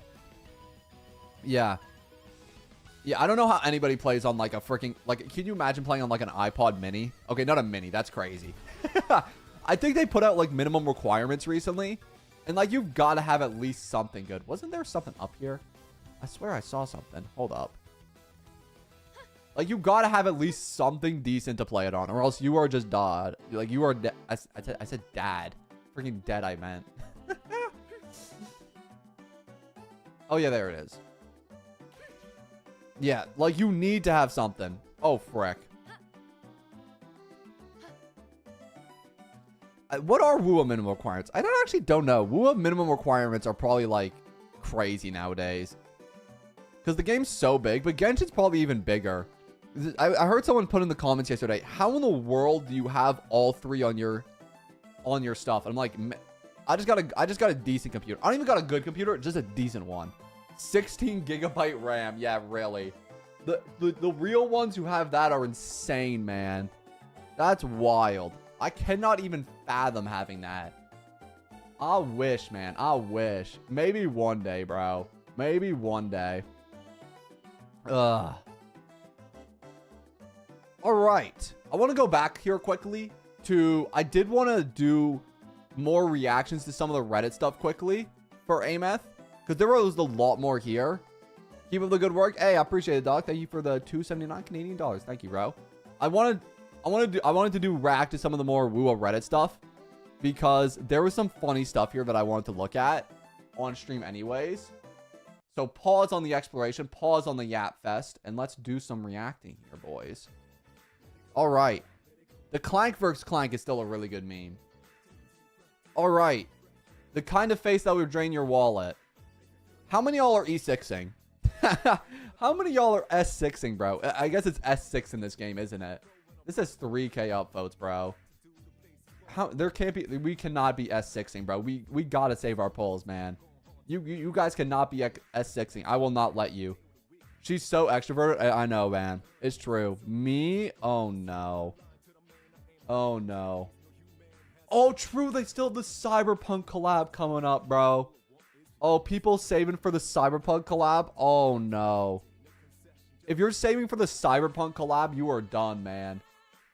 Yeah. Yeah, I don't know how anybody plays on, like, a freaking... Like, can you imagine playing on, like, an iPod mini? Okay, not a mini. That's crazy. I think they put out, like, minimum requirements recently. And, like, you've got to have at least something good. Wasn't there something up here? I swear I saw something. Hold up. Like, you gotta have at least something decent to play it on, or else you are just dad. Like, you are I said dad. Freaking dead, I meant. Oh, yeah, there it is. Yeah, like, you need to have something. Oh, frick. What are Wua minimum requirements? I don't know. Wua minimum requirements are probably, like, crazy nowadays. Because the game's so big, but Genshin's probably even bigger. I heard someone put in the comments yesterday, how in the world do you have all three on your stuff? And I'm like, I just got a decent computer. I don't even got a good computer, just a decent one. 16 gigabyte RAM. Yeah, really. The real ones who have that are insane, man. That's wild. I cannot even fathom having that. I wish, man. I wish. Maybe one day, bro. Maybe one day. Ugh. All right. I want to go back here quickly to... I did want to do more reactions to some of the Reddit stuff quickly for Aemeath, because there was a lot more here. Keep up the good work. Hey, I appreciate it, dog. Thank you for the 279 Canadian dollars. Thank you, bro. I wanted to do react to some of the more Woo Reddit stuff, because there was some funny stuff here that I wanted to look at on stream anyways. So pause on the exploration, pause on the Yap Fest, and let's do some reacting here, boys. All right. The Clank vs. Clank is still a really good meme. All right. The kind of face that would drain your wallet. How many y'all are E6ing? How many y'all are S6ing, bro? I guess it's S6 in this game, isn't it? This has 3K upvotes, bro. There can't be... We cannot be S6ing, bro. We gotta save our polls, man. You guys cannot be S6ing. I will not let you. She's so extroverted. I know, man. It's true. Me? Oh, no. Oh, no. Oh, true. They still have the Cyberpunk collab coming up, bro. Oh, people saving for the Cyberpunk collab? Oh, no. If you're saving for the Cyberpunk collab, you are done, man.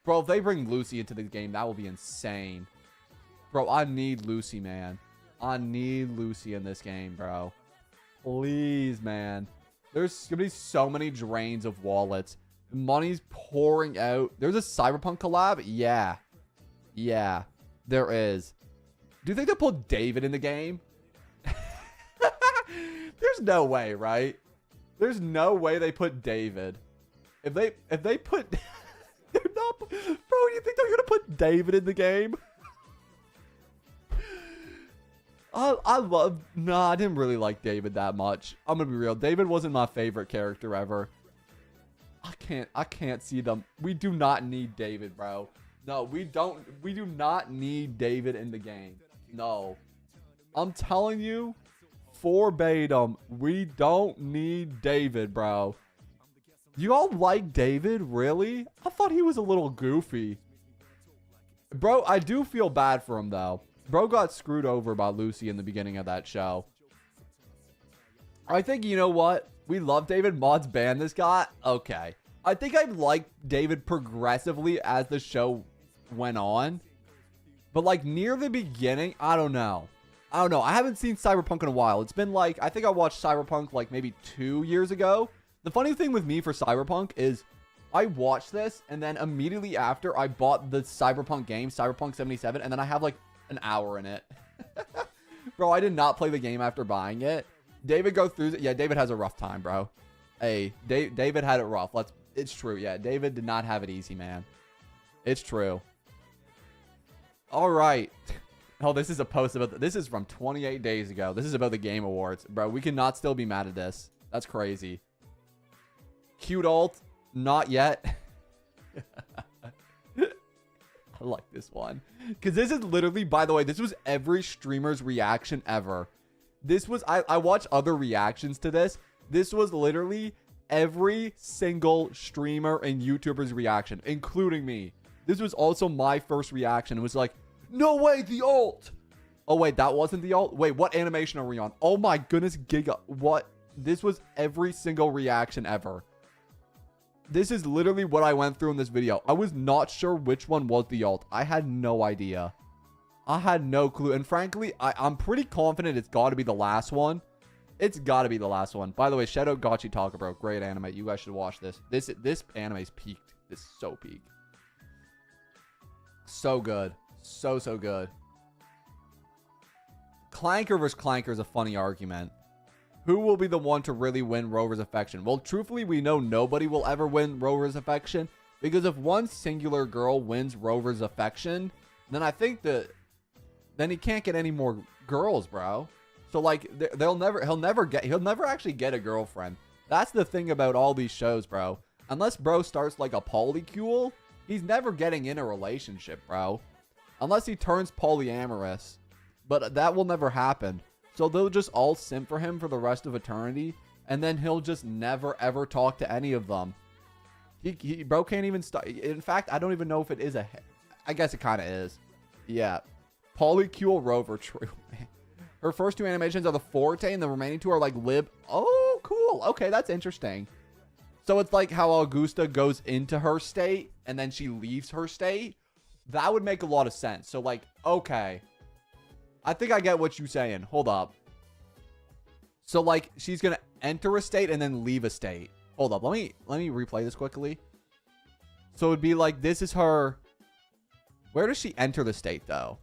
Bro, if they bring Lucy into the game, that will be insane. Bro, I need Lucy, man. I need Lucy in this game, bro. Please, man. There's going to be so many drains of wallets. The money's pouring out. There's a Cyberpunk collab? Yeah. Yeah, there is. Do you think they'll put David in the game? There's no way, right? There's no way they put David. If they put... They're not... Bro, you think they're going to put David in the game? I love... Nah, I didn't really like David that much. I'm going to be real. David wasn't my favorite character ever. I can't see them. We do not need David, bro. No, we do not need David in the game. No. I'm telling you, verbatim, we don't need David, bro. You all like David? Really? I thought he was a little goofy. Bro, I do feel bad for him, though. Bro got screwed over by Lucy in the beginning of that show. I think, you know what? We love David. Mods ban this guy. Okay. I think I liked David progressively as the show went on. But, like, near the beginning, I don't know. I haven't seen Cyberpunk in a while. It's been, like, I think I watched Cyberpunk, like, maybe 2 years ago. The funny thing with me for Cyberpunk is I watched this, and then immediately after, I bought the Cyberpunk game, Cyberpunk 77, and then I have, like, an hour in it. Bro, I did not play the game after buying it. David go through it. Yeah, David has a rough time, bro. Hey, David had it rough. It's true. Yeah, David did not have it easy, man. It's true. All right. Oh, this is a post about... This is from 28 days ago. This is about the Game Awards. Bro, we cannot still be mad at this. That's crazy. Cute alt. Not yet. I like this one. Because this is literally... By the way, this was every streamer's reaction ever. This was... I watched other reactions to this. This was literally every single streamer and YouTuber's reaction, including me. This was also my first reaction. It was like, no way, the alt. Oh, wait, that wasn't the alt? Wait, what animation are we on? Oh, my goodness, Giga. What? This was every single reaction ever. This is literally what I went through in this video. I was not sure which one was the alt. I had no idea. I had no clue. And frankly, I'm pretty confident it's got to be the last one. It's got to be the last one. By the way, shout out Gotchi Talker, bro. Great anime. You guys should watch this. This anime's peaked. It's so peaked. So good. So good. Clanker vs. Clanker is a funny argument. Who will be the one to really win Rover's affection? Well, truthfully, we know nobody will ever win Rover's affection, because if one singular girl wins Rover's affection, then I think that then he can't get any more girls, bro. So like he'll never actually get a girlfriend. That's the thing about all these shows, bro. Unless bro starts like a polycule, he's never getting in a relationship, bro. Unless he turns polyamorous. But that will never happen. So they'll just all simp for him for the rest of eternity. And then he'll just never, ever talk to any of them. Bro can't even start. In fact, I don't even know if it is I guess it kind of is. Yeah. Polycule Rover, true. Her first 2 animations are the Forte, and the remaining 2 are like Lib. Oh, cool. Okay, that's interesting. So it's like how Augusta goes into her state, and then she leaves her state. That would make a lot of sense. So like, okay. I think I get what you're saying. Hold up. So like, she's going to enter a state and then leave a state. Hold up. Let me replay this quickly. So it'd be like, this is her. Where does she enter the state though?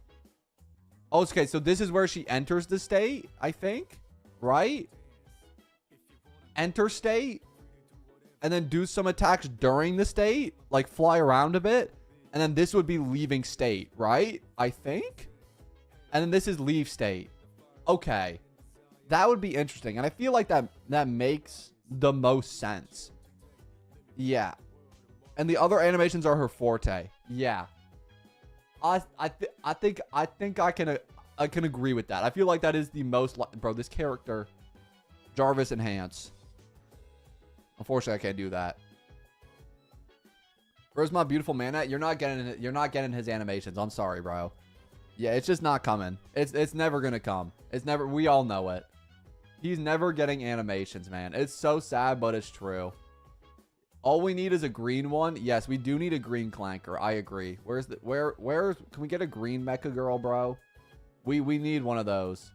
Oh, okay. So this is where she enters the state, I think. Right? Enter state. And then do some attacks during the state. Like fly around a bit. And then this would be leaving state, right? I think. And then this is leave state. Okay. That would be interesting. And I feel like that makes the most sense. Yeah. And the other animations are her forte. Yeah. I think I can agree with that. I feel like that is the most bro, this character Jarvis enhance. Unfortunately, I can't do that. Where's my beautiful man at? You're not getting his animations. I'm sorry, bro. Yeah, it's just not coming. It's never gonna come. It's never. We all know it. He's never getting animations, man. It's so sad, but it's true. All we need is a green one. Yes, we do need a green clanker. I agree. Where's can we get a green mecha girl, bro? We need one of those.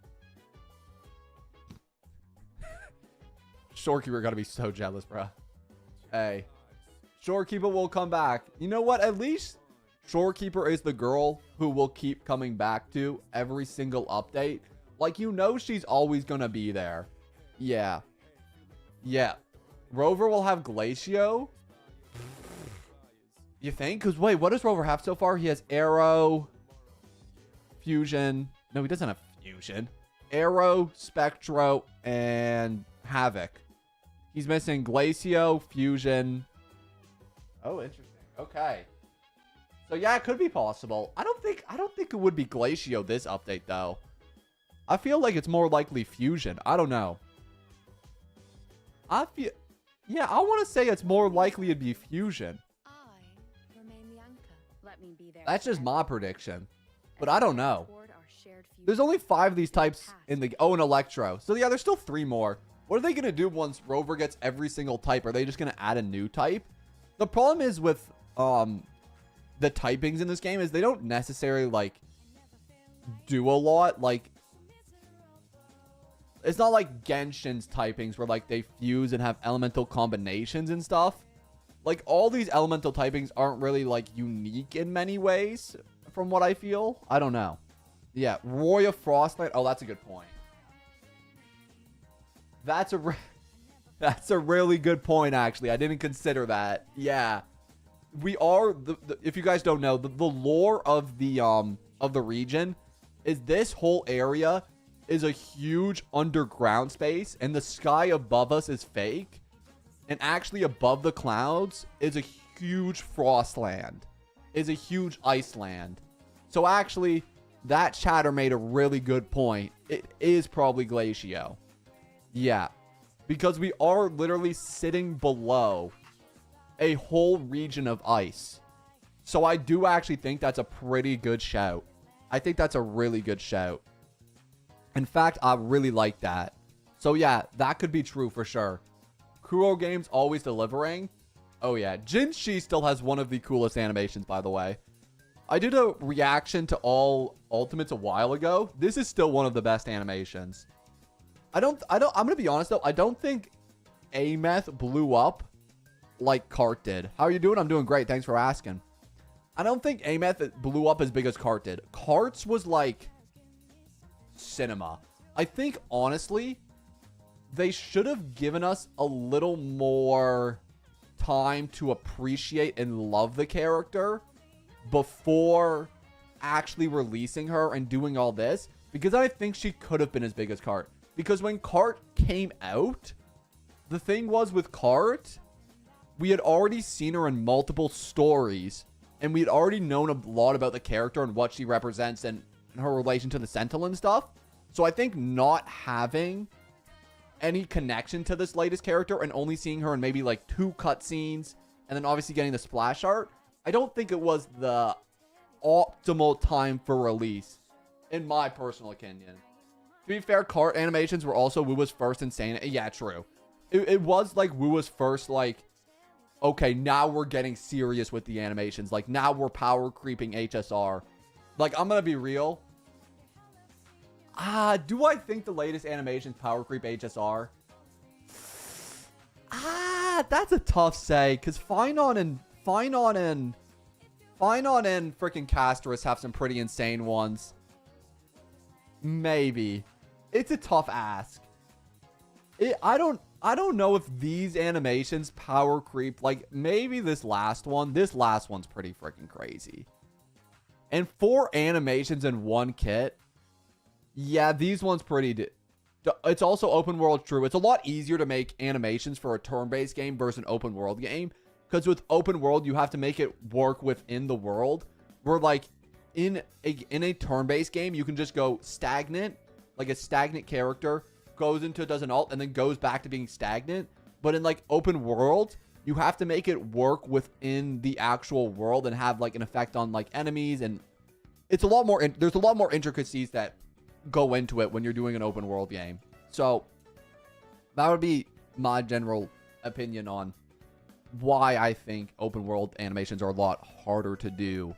Shorekeeper gotta be so jealous, bro. Hey. Shorekeeper will come back. You know what? At least Shorekeeper is the girl who will keep coming back to every single update. Like, you know she's always going to be there. Yeah. Yeah. Rover will have Glacio. You think? Because, wait, what does Rover have so far? He has Arrow, Fusion. No, he doesn't have Fusion. Arrow, Spectro, and Havoc. He's missing Glacio, Fusion. Oh, interesting. Okay. So yeah, it could be possible. I don't think it would be Glacio this update though. I feel like it's more likely Fusion. I don't know. I want to say it's more likely it'd be Fusion. That's just my prediction. But I don't know. There's only 5 of these types in the... Oh, an Electro. So yeah, there's still 3 more. What are they going to do once Rover gets every single type? Are they just going to add a new type? The problem is with the typings in this game is they don't necessarily, like, do a lot. Like, it's not like Genshin's typings where, like, they fuse and have elemental combinations and stuff. Like, all these elemental typings aren't really, like, unique in many ways, from what I feel. I don't know. Yeah, Roya Frostlight. Oh, that's a good point. That's a really good point, actually. I didn't consider that. Yeah. We are, if you guys don't know, the lore of the region is this whole area is a huge underground space, and the sky above us is fake. And actually above the clouds is a huge frost land, is a huge ice land. So actually, that chatter made a really good point. It is probably Glacio. Yeah. Because we are literally sitting below a whole region of ice. So I do actually think that's a pretty good shout. I think that's a really good shout. In fact, I really like that. So yeah, that could be true for sure. Kuro Games always delivering. Oh yeah, Jinshi still has one of the coolest animations, by the way. I did a reaction to all Ultimates a while ago. This is still one of the best animations. I'm gonna be honest though, I don't think Aemeath blew up like Cart did. How are you doing? I'm doing great. Thanks for asking. I don't think Aemeath blew up as big as Cart did. Cart's was like cinema. I think honestly, they should have given us a little more time to appreciate and love the character before actually releasing her and doing all this, because I think she could have been as big as Cart. Because when Cart came out, the thing was with Cart, we had already seen her in multiple stories, and we had already known a lot about the character and what she represents and her relation to the Sentinel and stuff. So I think not having any connection to this latest character and only seeing her in maybe like 2 cutscenes and then obviously getting the splash art, I don't think it was the optimal time for release, in my personal opinion. To be fair, cart animations were also Wu's first insane. Yeah, true. It was like Wu's first, like, okay, now we're getting serious with the animations. Like, now we're power creeping HSR. Like, I'm gonna be real. Do I think the latest animations power creep HSR? That's a tough say, because Finon and freaking Casterus have some pretty insane ones. Maybe. It's a tough ask. I don't know if these animations power creep. Like, maybe this last one. This last one's pretty freaking crazy. And 4 animations in 1 kit. Yeah, these ones pretty... It's also open world, true. It's a lot easier to make animations for a turn-based game versus an open world game. Because with open world, you have to make it work within the world. Where, like, in a turn-based game, you can just go stagnant. Like, a stagnant character goes into, does an ult, and then goes back to being stagnant. But in, like, open world, you have to make it work within the actual world and have, like, an effect on, like, enemies. And it's a lot more... There's a lot more intricacies that go into it when you're doing an open world game. So that would be my general opinion on why I think open world animations are a lot harder to do.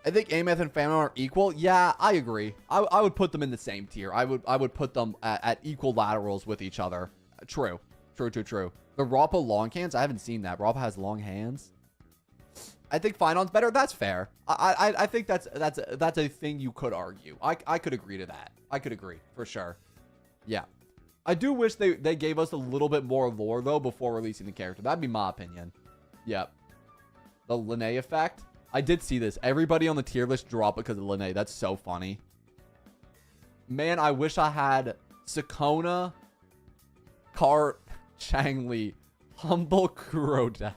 I think Aemeath and Fanon are equal. Yeah, I agree. I would put them in the same tier. I would put them at equal laterals with each other. True. The Rappa long hands, I haven't seen that. Rappa has long hands. I think Finon's better. That's fair. I think that's a thing you could argue. I could agree to that. I could agree for sure. Yeah. I do wish they gave us a little bit more lore though before releasing the character. That'd be my opinion. Yep. The Linnae effect. I did see this. Everybody on the tier list dropped because of Linnae. That's so funny. Man, I wish I had Sakona, Cart, Changli, Humble Kurodex.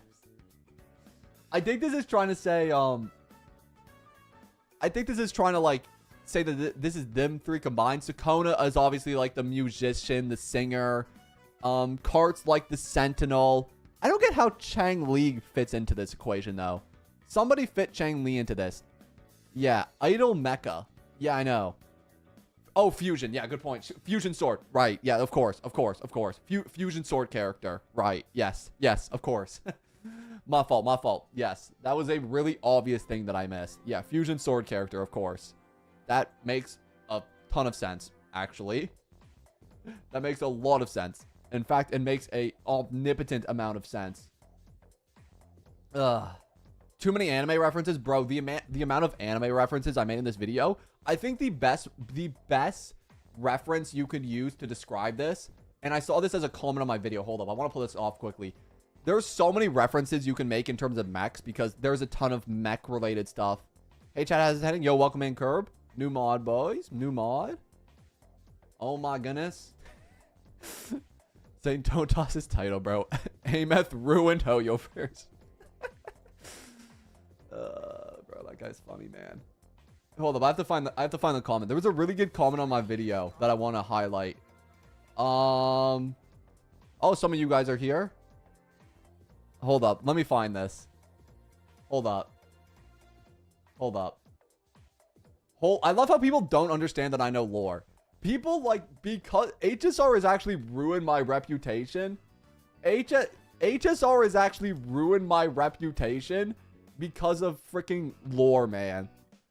I think this is trying to say, I think this is trying to, like, say that this is them 3 combined. Sakona is obviously, like, the musician, the singer. Cart's, like, the sentinel. I don't get how Changli fits into this equation, though. Somebody fit Changli into this. Yeah, Idol Mecha. Yeah, I know. Oh, Fusion. Yeah, good point. Fusion Sword. Right. Yeah, of course. Fusion Sword character. Right. Yes, of course. My fault. Yes, that was a really obvious thing that I missed. Yeah, Fusion Sword character, of course. That makes a ton of sense, actually. That makes a lot of sense. In fact, it makes a omnipotent amount of sense. Ugh. Too many anime references, bro. The amount of anime references I made in this video, I think the best reference you could use to describe this, and I saw this as a comment on my video. Hold up, I want to pull this off quickly. There's so many references you can make in terms of mechs because there's a ton of mech related stuff. Hey, chat has his heading. Yo, welcome in, Curb. New mod, boys. New mod. Oh my goodness. Saying don't toss his title, bro. Aemeath ruined Hoyo first. Bro, that guy's funny, man. Hold up, I have to find the comment. There was a really good comment on my video that I want to highlight. Oh, some of you guys are here. Hold up. Let me find this. Hold up. I love how people don't understand that I know lore. People, like, because HSR has actually ruined my reputation. HSR has actually ruined my reputation because of freaking lore, man.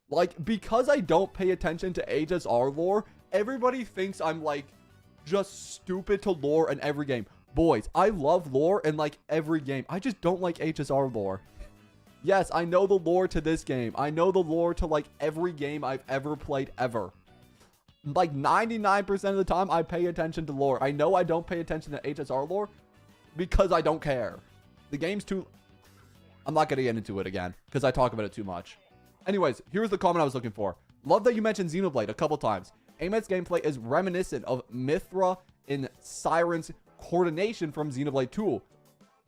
Like, because I don't pay attention to HSR lore, everybody thinks I'm, like, just stupid to lore in every game. Boys, I love lore in, like, every game. I just don't like HSR lore. Yes, I know the lore to this game. I know the lore to, like, every game I've ever played ever. Like, 99% of the time, I pay attention to lore. I know I don't pay attention to HSR lore because I don't care. The game's too... I'm not going to get into it again because I talk about it too much. Anyways, here's the comment I was looking for. Love that you mentioned Xenoblade a couple times. Aemeath's gameplay is reminiscent of Mithra in Siren's coordination from Xenoblade 2.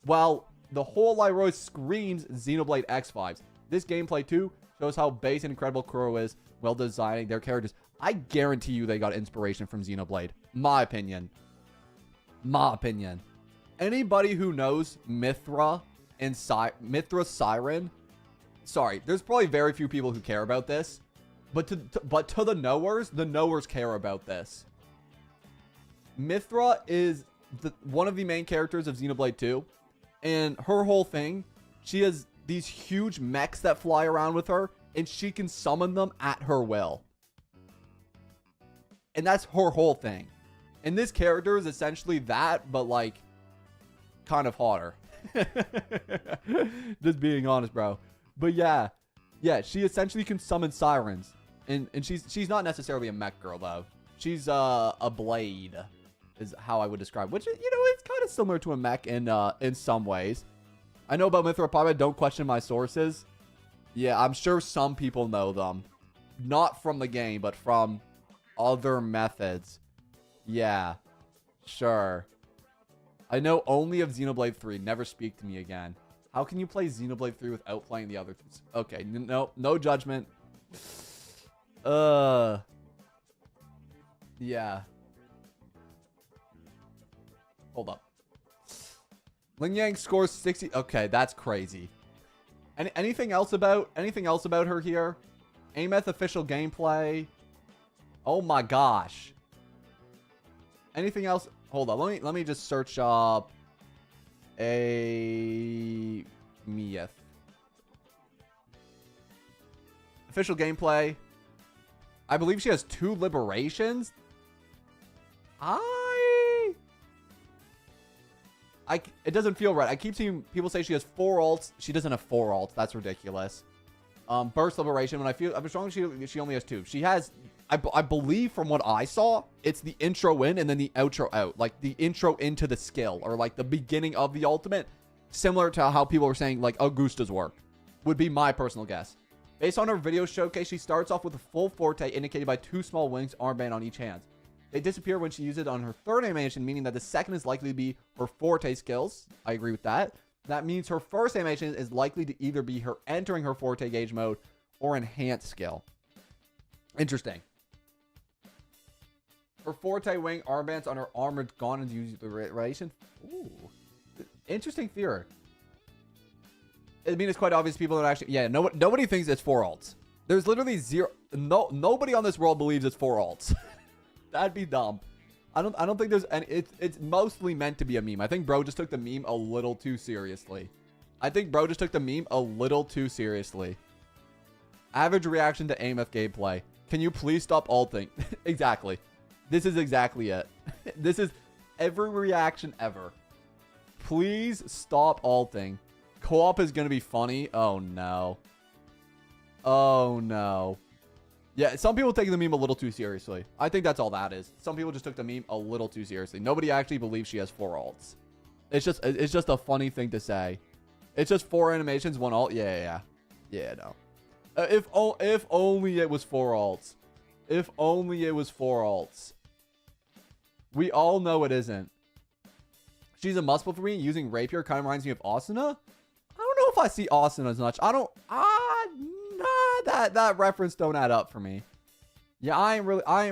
While the whole Leroy screams Xenoblade X5s. This gameplay too shows how base and incredible Kuro is. well designing their characters. I guarantee you they got inspiration from Xenoblade. My opinion. My opinion. Anybody who knows Mithra and Mithra Siren, sorry, there's probably very few people who care about this, but to the knowers care about this. Mithra is one of the main characters of Xenoblade 2, and her whole thing, she has these huge mechs that fly around with her, and she can summon them at her will. And that's her whole thing. And this character is essentially that, but like kind of hotter. Just being honest, bro. But yeah, she essentially can summon sirens, and she's not necessarily a mech girl though. She's a blade, is how I would describe. Which, you know, it's kind of similar to a mech in some ways. I know about Mithra Prima. Don't question my sources. Yeah, I'm sure some people know them, not from the game, but from other methods. Yeah, sure. I know only of Xenoblade 3. Never speak to me again. How can you play Xenoblade 3 without playing the other? Okay, no judgment. Yeah. Hold up. Ling Yang scores 60. Okay, that's crazy. Anything else about her here? Aemeath official gameplay. Oh my gosh. Anything else? Hold on. Let me just search up Aemeath. Official gameplay. I believe she has 2 liberations. It doesn't feel right. I keep seeing people say she has 4 ults. She doesn't have 4 ults. That's ridiculous. Burst liberation. I'm strong. She only has 2. She has, I believe from what I saw, it's the intro in and then the outro out. Like the intro into the skill, or like the beginning of the ultimate. Similar to how people were saying like Augusta's work. Would be my personal guess. Based on her video showcase, she starts off with a full forte indicated by 2 small wings armband on each hand. They disappear when she uses it on her 3rd animation, meaning that the 2nd is likely to be her forte skills. I agree with that. That means her 1st animation is likely to either be her entering her forte gauge mode or enhanced skill. Interesting. Her forte wing armbands on her armored gone and use liberation. Ooh. Interesting theory. I mean, it's quite obvious people don't actually... Yeah, nobody thinks it's 4 ults. There's literally zero... Nobody on this world believes it's 4 ults. That'd be dumb. I don't think there's any... It's mostly meant to be a meme. I think bro just took the meme a little too seriously. Average reaction to Aemeath gameplay. Can you please stop ulting? Exactly. This is exactly it. This is every reaction ever. Please stop ulting. Co-op is going to be funny. Oh, no. Oh, no. Yeah, some people take the meme a little too seriously. I think that's all that is. Some people just took the meme a little too seriously. Nobody actually believes she has 4 ults. It's just a funny thing to say. It's just 4 animations, 1 ult. Yeah, no. If only it was 4 ults. If only it was 4 ults. We all know it isn't. She's a must-pull for me. Using Rapier kind of reminds me of Asuna. I don't know if I see Asuna as much. Nah, that reference don't add up for me. Yeah, I ain't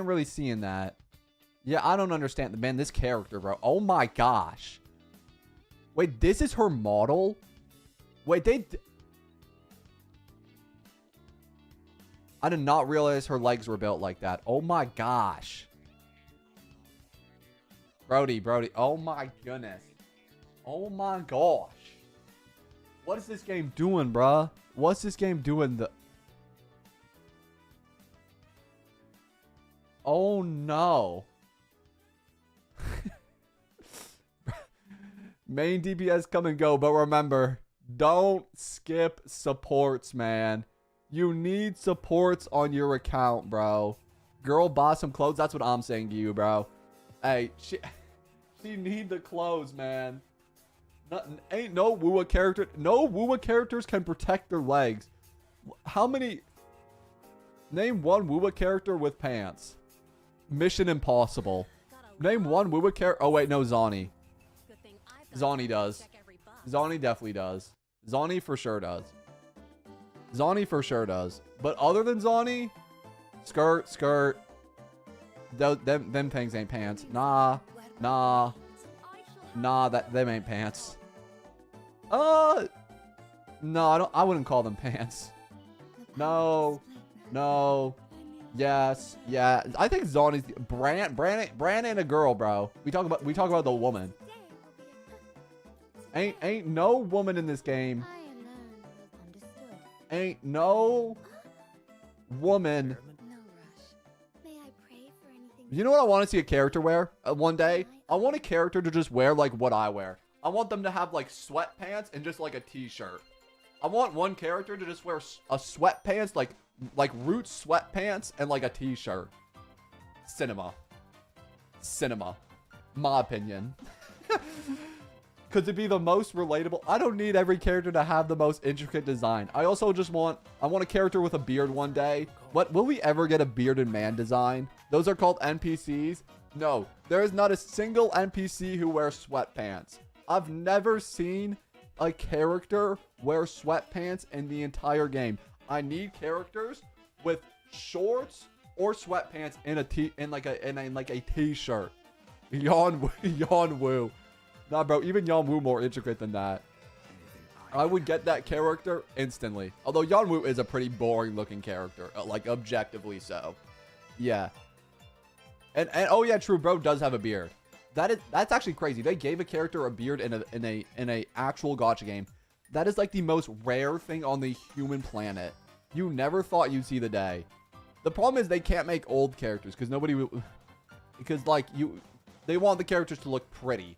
really seeing that. Yeah, I don't understand. Man, this character, bro. Oh my gosh. Wait, this is her model? Wait, I did not realize her legs were built like that. Oh my gosh. Brody. Oh my goodness. Oh my gosh. What is this game doing, bruh? What's this game doing? Oh no. Main DPS come and go, but remember, don't skip supports, man. You need supports on your account, bro. Girl, buy some clothes. That's what I'm saying to you, bro. Hey, she need the clothes, man. Ain't no Wuwa character. No Wuwa characters can protect their legs. How many? Name one Wuwa character with pants. Mission impossible. Name one Wuwa character. Oh wait, no, Zani. Zani does. Zani definitely does. Zani for sure does. But other than Zani, Skirt, skirt. Them things ain't pants. Nah, nah, nah. Them ain't pants. No, I wouldn't call them pants. No, no. Yes, yeah. I think Zon is Bran ain't a girl, bro. We talk about the woman. Ain't no woman in this game. Ain't no woman. You know what I want to see a character wear one day? I want a character to just wear like what I wear. I want them to have like sweatpants and just like a t-shirt. I want one character to just wear a sweatpants, like root sweatpants and like a t-shirt. Cinema. My opinion. Because it'd be the most relatable. I don't need every character to have the most intricate design. I also just want a character with a beard one day. What, will we ever get a bearded man design? Those are called NPCs. No, there is not a single NPC who wears sweatpants. I've never seen a character wear sweatpants in the entire game. I need characters with shorts or sweatpants in a t-shirt. Yawn Woo. Nah, bro, even Yan Wu more intricate than that. I would get that character instantly. Although Yan Wu is a pretty boring looking character, like objectively so. Yeah. And oh yeah, true, bro does have a beard. That's actually crazy. They gave a character a beard in a actual gacha game. That is like the most rare thing on the human planet. You never thought you'd see the day. The problem is they can't make old characters because nobody will, because like they want the characters to look pretty.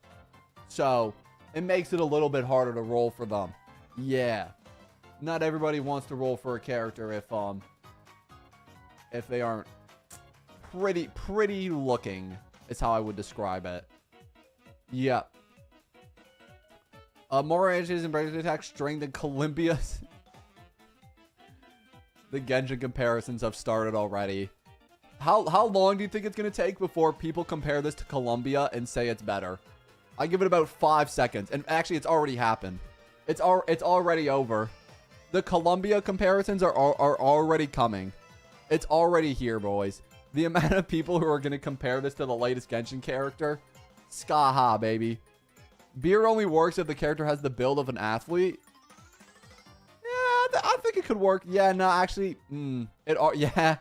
So it makes it a little bit harder to roll for them. Yeah. Not everybody wants to roll for a character if they aren't pretty looking is how I would describe it. Yeah. More ranges and break attack string than Columbia's. The Genshin comparisons have started already. How long do you think it's gonna take before people compare this to Columbia and say it's better? I give it about 5 seconds, and actually, it's already happened. It's already over. The Columbia comparisons are already coming. It's already here, boys. The amount of people who are gonna compare this to the latest Genshin character, skaha, baby. Beard only works if the character has the build of an athlete. Yeah, I think it could work. Yeah, no, actually, yeah.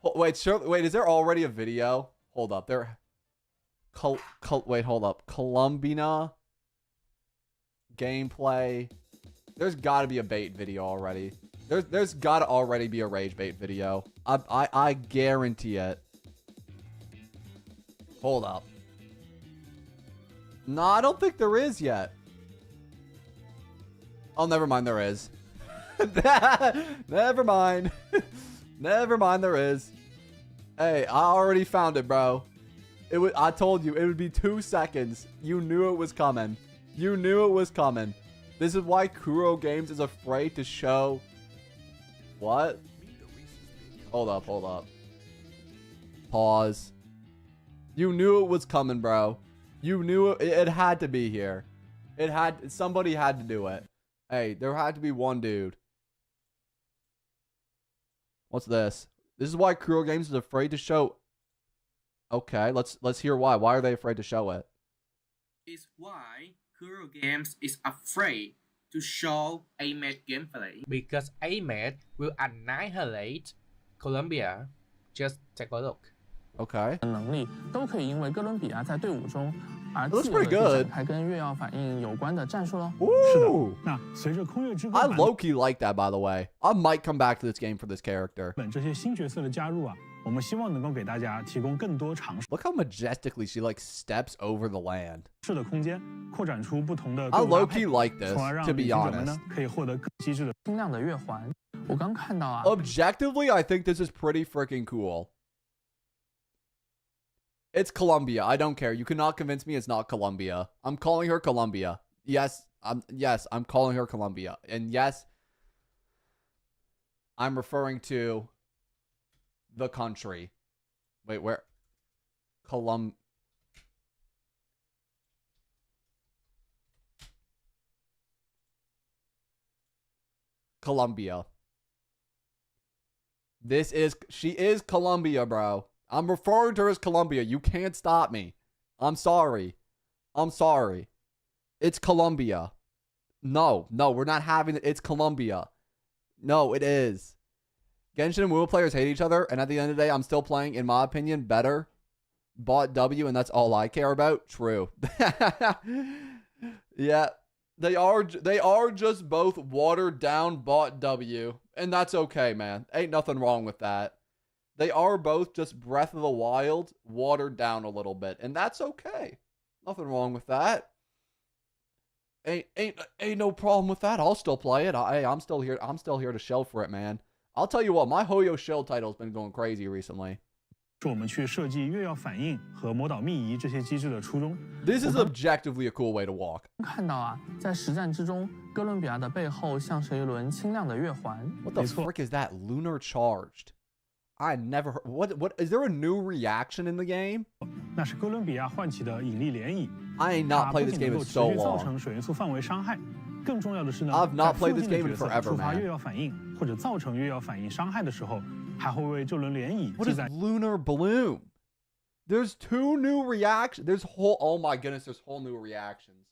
Wait, is there already a video? Hold up, wait, hold up. Columbina gameplay. There's got to be a bait video already. There's got to already be a rage bait video. I guarantee it. Hold up. No, I don't think there is yet. Oh, never mind, there is. Never mind. Never mind, there is. Hey, I already found it, bro. I told you, it would be 2 seconds. You knew it was coming. You knew it was coming. This is why Kuro Games is afraid to show... What? Hold up. Pause. You knew it was coming, bro. You knew it had to be here. Somebody had to do it. Hey, there had to be one dude. What's this? This is why Kuro Games is afraid to show... Okay, let's hear why. Why are they afraid to show it? It's why Kuro Games is afraid to show Aemeath gameplay. Because Aemeath will annihilate Columbia. Just take a look. Okay. 能力都可以因为哥伦比亚在队伍中而 Looks 自由 pretty 地 good. 展开跟月曜反应有关的战术喽。 Ooh. 那随着空月之 I 歌 low-key like that, by the way. I might come back to this game for this character. 本这些新角色的加入啊，我们希望能够给大家提供更多尝试 Look how majestically she like steps over the land. 的空间，扩展出不同的 I 队伍搭 low-key 配， like this, 从而让 to 旅 be 行者们 honest. 呢可以获得更机智的。轻量的月环，我刚看到啊， Objectively, I think this is pretty freaking cool. It's Columbia. I don't care. You cannot convince me it's not Columbia. I'm calling her Columbia. Yes, I'm calling her Columbia. And yes, I'm referring to the country. Wait, where? Columbia. She is Colombia, bro. I'm referring to her as Colombia. You can't stop me. I'm sorry. It's Colombia. No, we're not having it. It's Colombia. No, it is. Genshin and WoW players hate each other, and at the end of the day, I'm still playing, in my opinion, better. Bought W, and that's all I care about. True. Yeah, they are just both watered down bought W, and that's okay, man. Ain't nothing wrong with that. They are both just Breath of the Wild watered down a little bit, and that's okay. Nothing wrong with that. Ain't no problem with that. I'll still play it. I'm still here. I'm still here to shell for it, man. I'll tell you what, my Hoyo Shell title's been going crazy recently. 是我们去设计月曜反应和魔导秘仪这些机制的初衷。 This is objectively a cool way to walk. 看到啊，在实战之中，哥伦比亚的背后像是一轮清亮的月环。 What the frick is that? Lunar charged. I never heard. What is there a new reaction in the game? 那是哥伦比亚唤起的引力涟漪。 I ain't not 它 played 不 this 仅 game 能 in 够持 so 续造 long. 成水元素范围伤害，更重要的是呢， I've not 在 played 附 this 近的 game in 角色 forever, 触发 man. 月曜反应或者造成月曜反应伤害的时候，还会为这轮涟漪 What 记 is 载 lunar bloom? There's two new reactions. Oh my goodness, there's whole new reactions.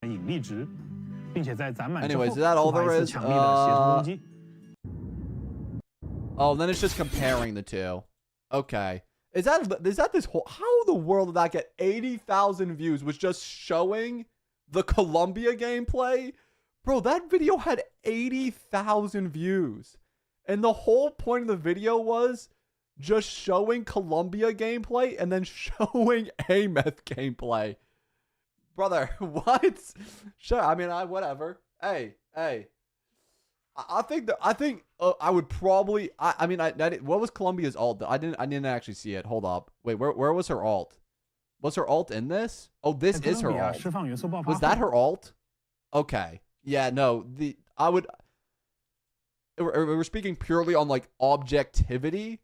引力值，并且在攒满之 Anyways, 后 is that all 触发 there 一 is? 次强力的协同攻击。 Oh, then it's just comparing the two. Okay. Is that this whole... How in the world did that get 80,000 views? Was just showing the Columbia gameplay? Bro, that video had 80,000 views. And the whole point of the video was just showing Columbia gameplay and then showing Aemeath gameplay. Brother, what? Sure, I mean, whatever. Hey. I think I would probably what was Columbia's alt? I didn't actually see it. Hold up. Wait, where was her alt? Was her alt in this? Oh, this is her alt. 释放元素爆发 Was that her alt? Okay. Yeah, no. We're speaking purely on like objectivity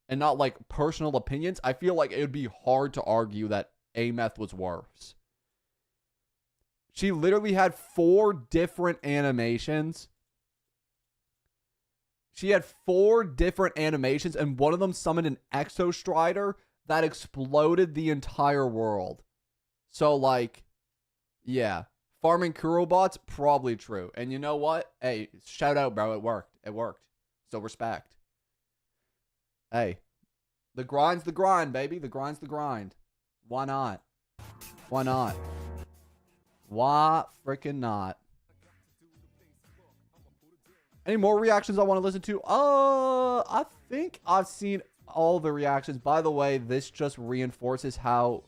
and not like personal opinions. I feel like it would be hard to argue that Aemeath was worse. She literally had 4 different animations. She had 4 different animations, and one of them summoned an Exostrider that exploded the entire world. So, like, yeah. Farming Kurobots, probably true. And you know what? Hey, shout out, bro. It worked. So, respect. Hey. The grind's the grind, baby. The grind's the grind. Why not? Why freaking not? Any more reactions I want to listen to? I think I've seen all the reactions. By the way, this just reinforces how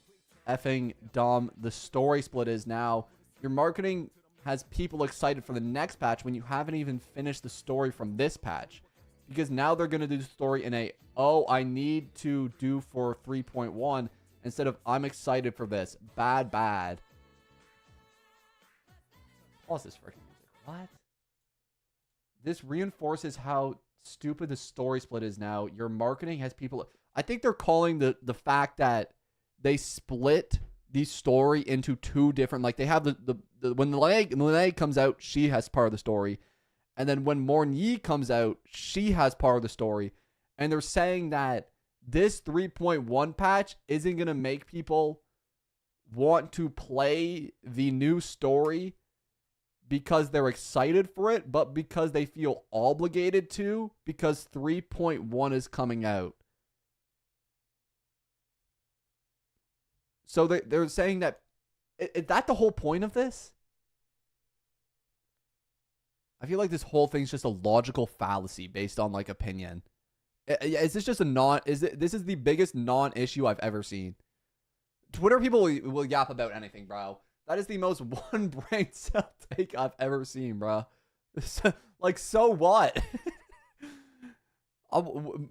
effing dumb the story split is now. Your marketing has people excited for the next patch when you haven't even finished the story from this patch. Because now they're going to do the story in a, oh, I need to do for 3.1 instead of I'm excited for this. Bad. Pause this freaking music. What? This reinforces how stupid the story split is now. Your marketing has people... I think they're calling the fact that they split the story into 2 different... Like, they have when Lene comes out, she has part of the story. And then when Morny comes out, she has part of the story. And they're saying that this 3.1 patch isn't going to make people want to play the new story because they're excited for it, but because they feel obligated to, because 3.1 is coming out. So they're saying that, is that the whole point of this? I feel like this whole thing's just a logical fallacy based on, like, opinion. Is this just this is the biggest non-issue I've ever seen. Twitter people will yap about anything, bro. That is the most one brain cell take I've ever seen, bro. Like, so what?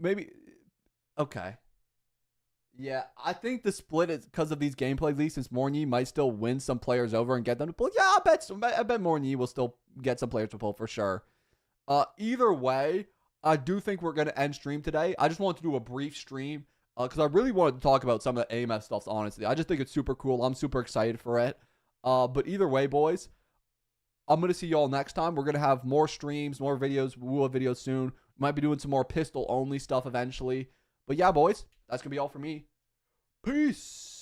Maybe. Okay. Yeah, I think the split is because of these gameplay leaks. Since Morny might still win some players over and get them to pull. Yeah, I bet Morny will still get some players to pull for sure. Either way, I do think we're gonna end stream today. I just wanted to do a brief stream because I really wanted to talk about some of the Aemeath stuff. Honestly, I just think it's super cool. I'm super excited for it. But either way, boys, I'm going to see y'all next time. We're going to have more streams, more videos. We'll have videos soon. Might be doing some more pistol only stuff eventually. But yeah, boys, that's going to be all for me. Peace.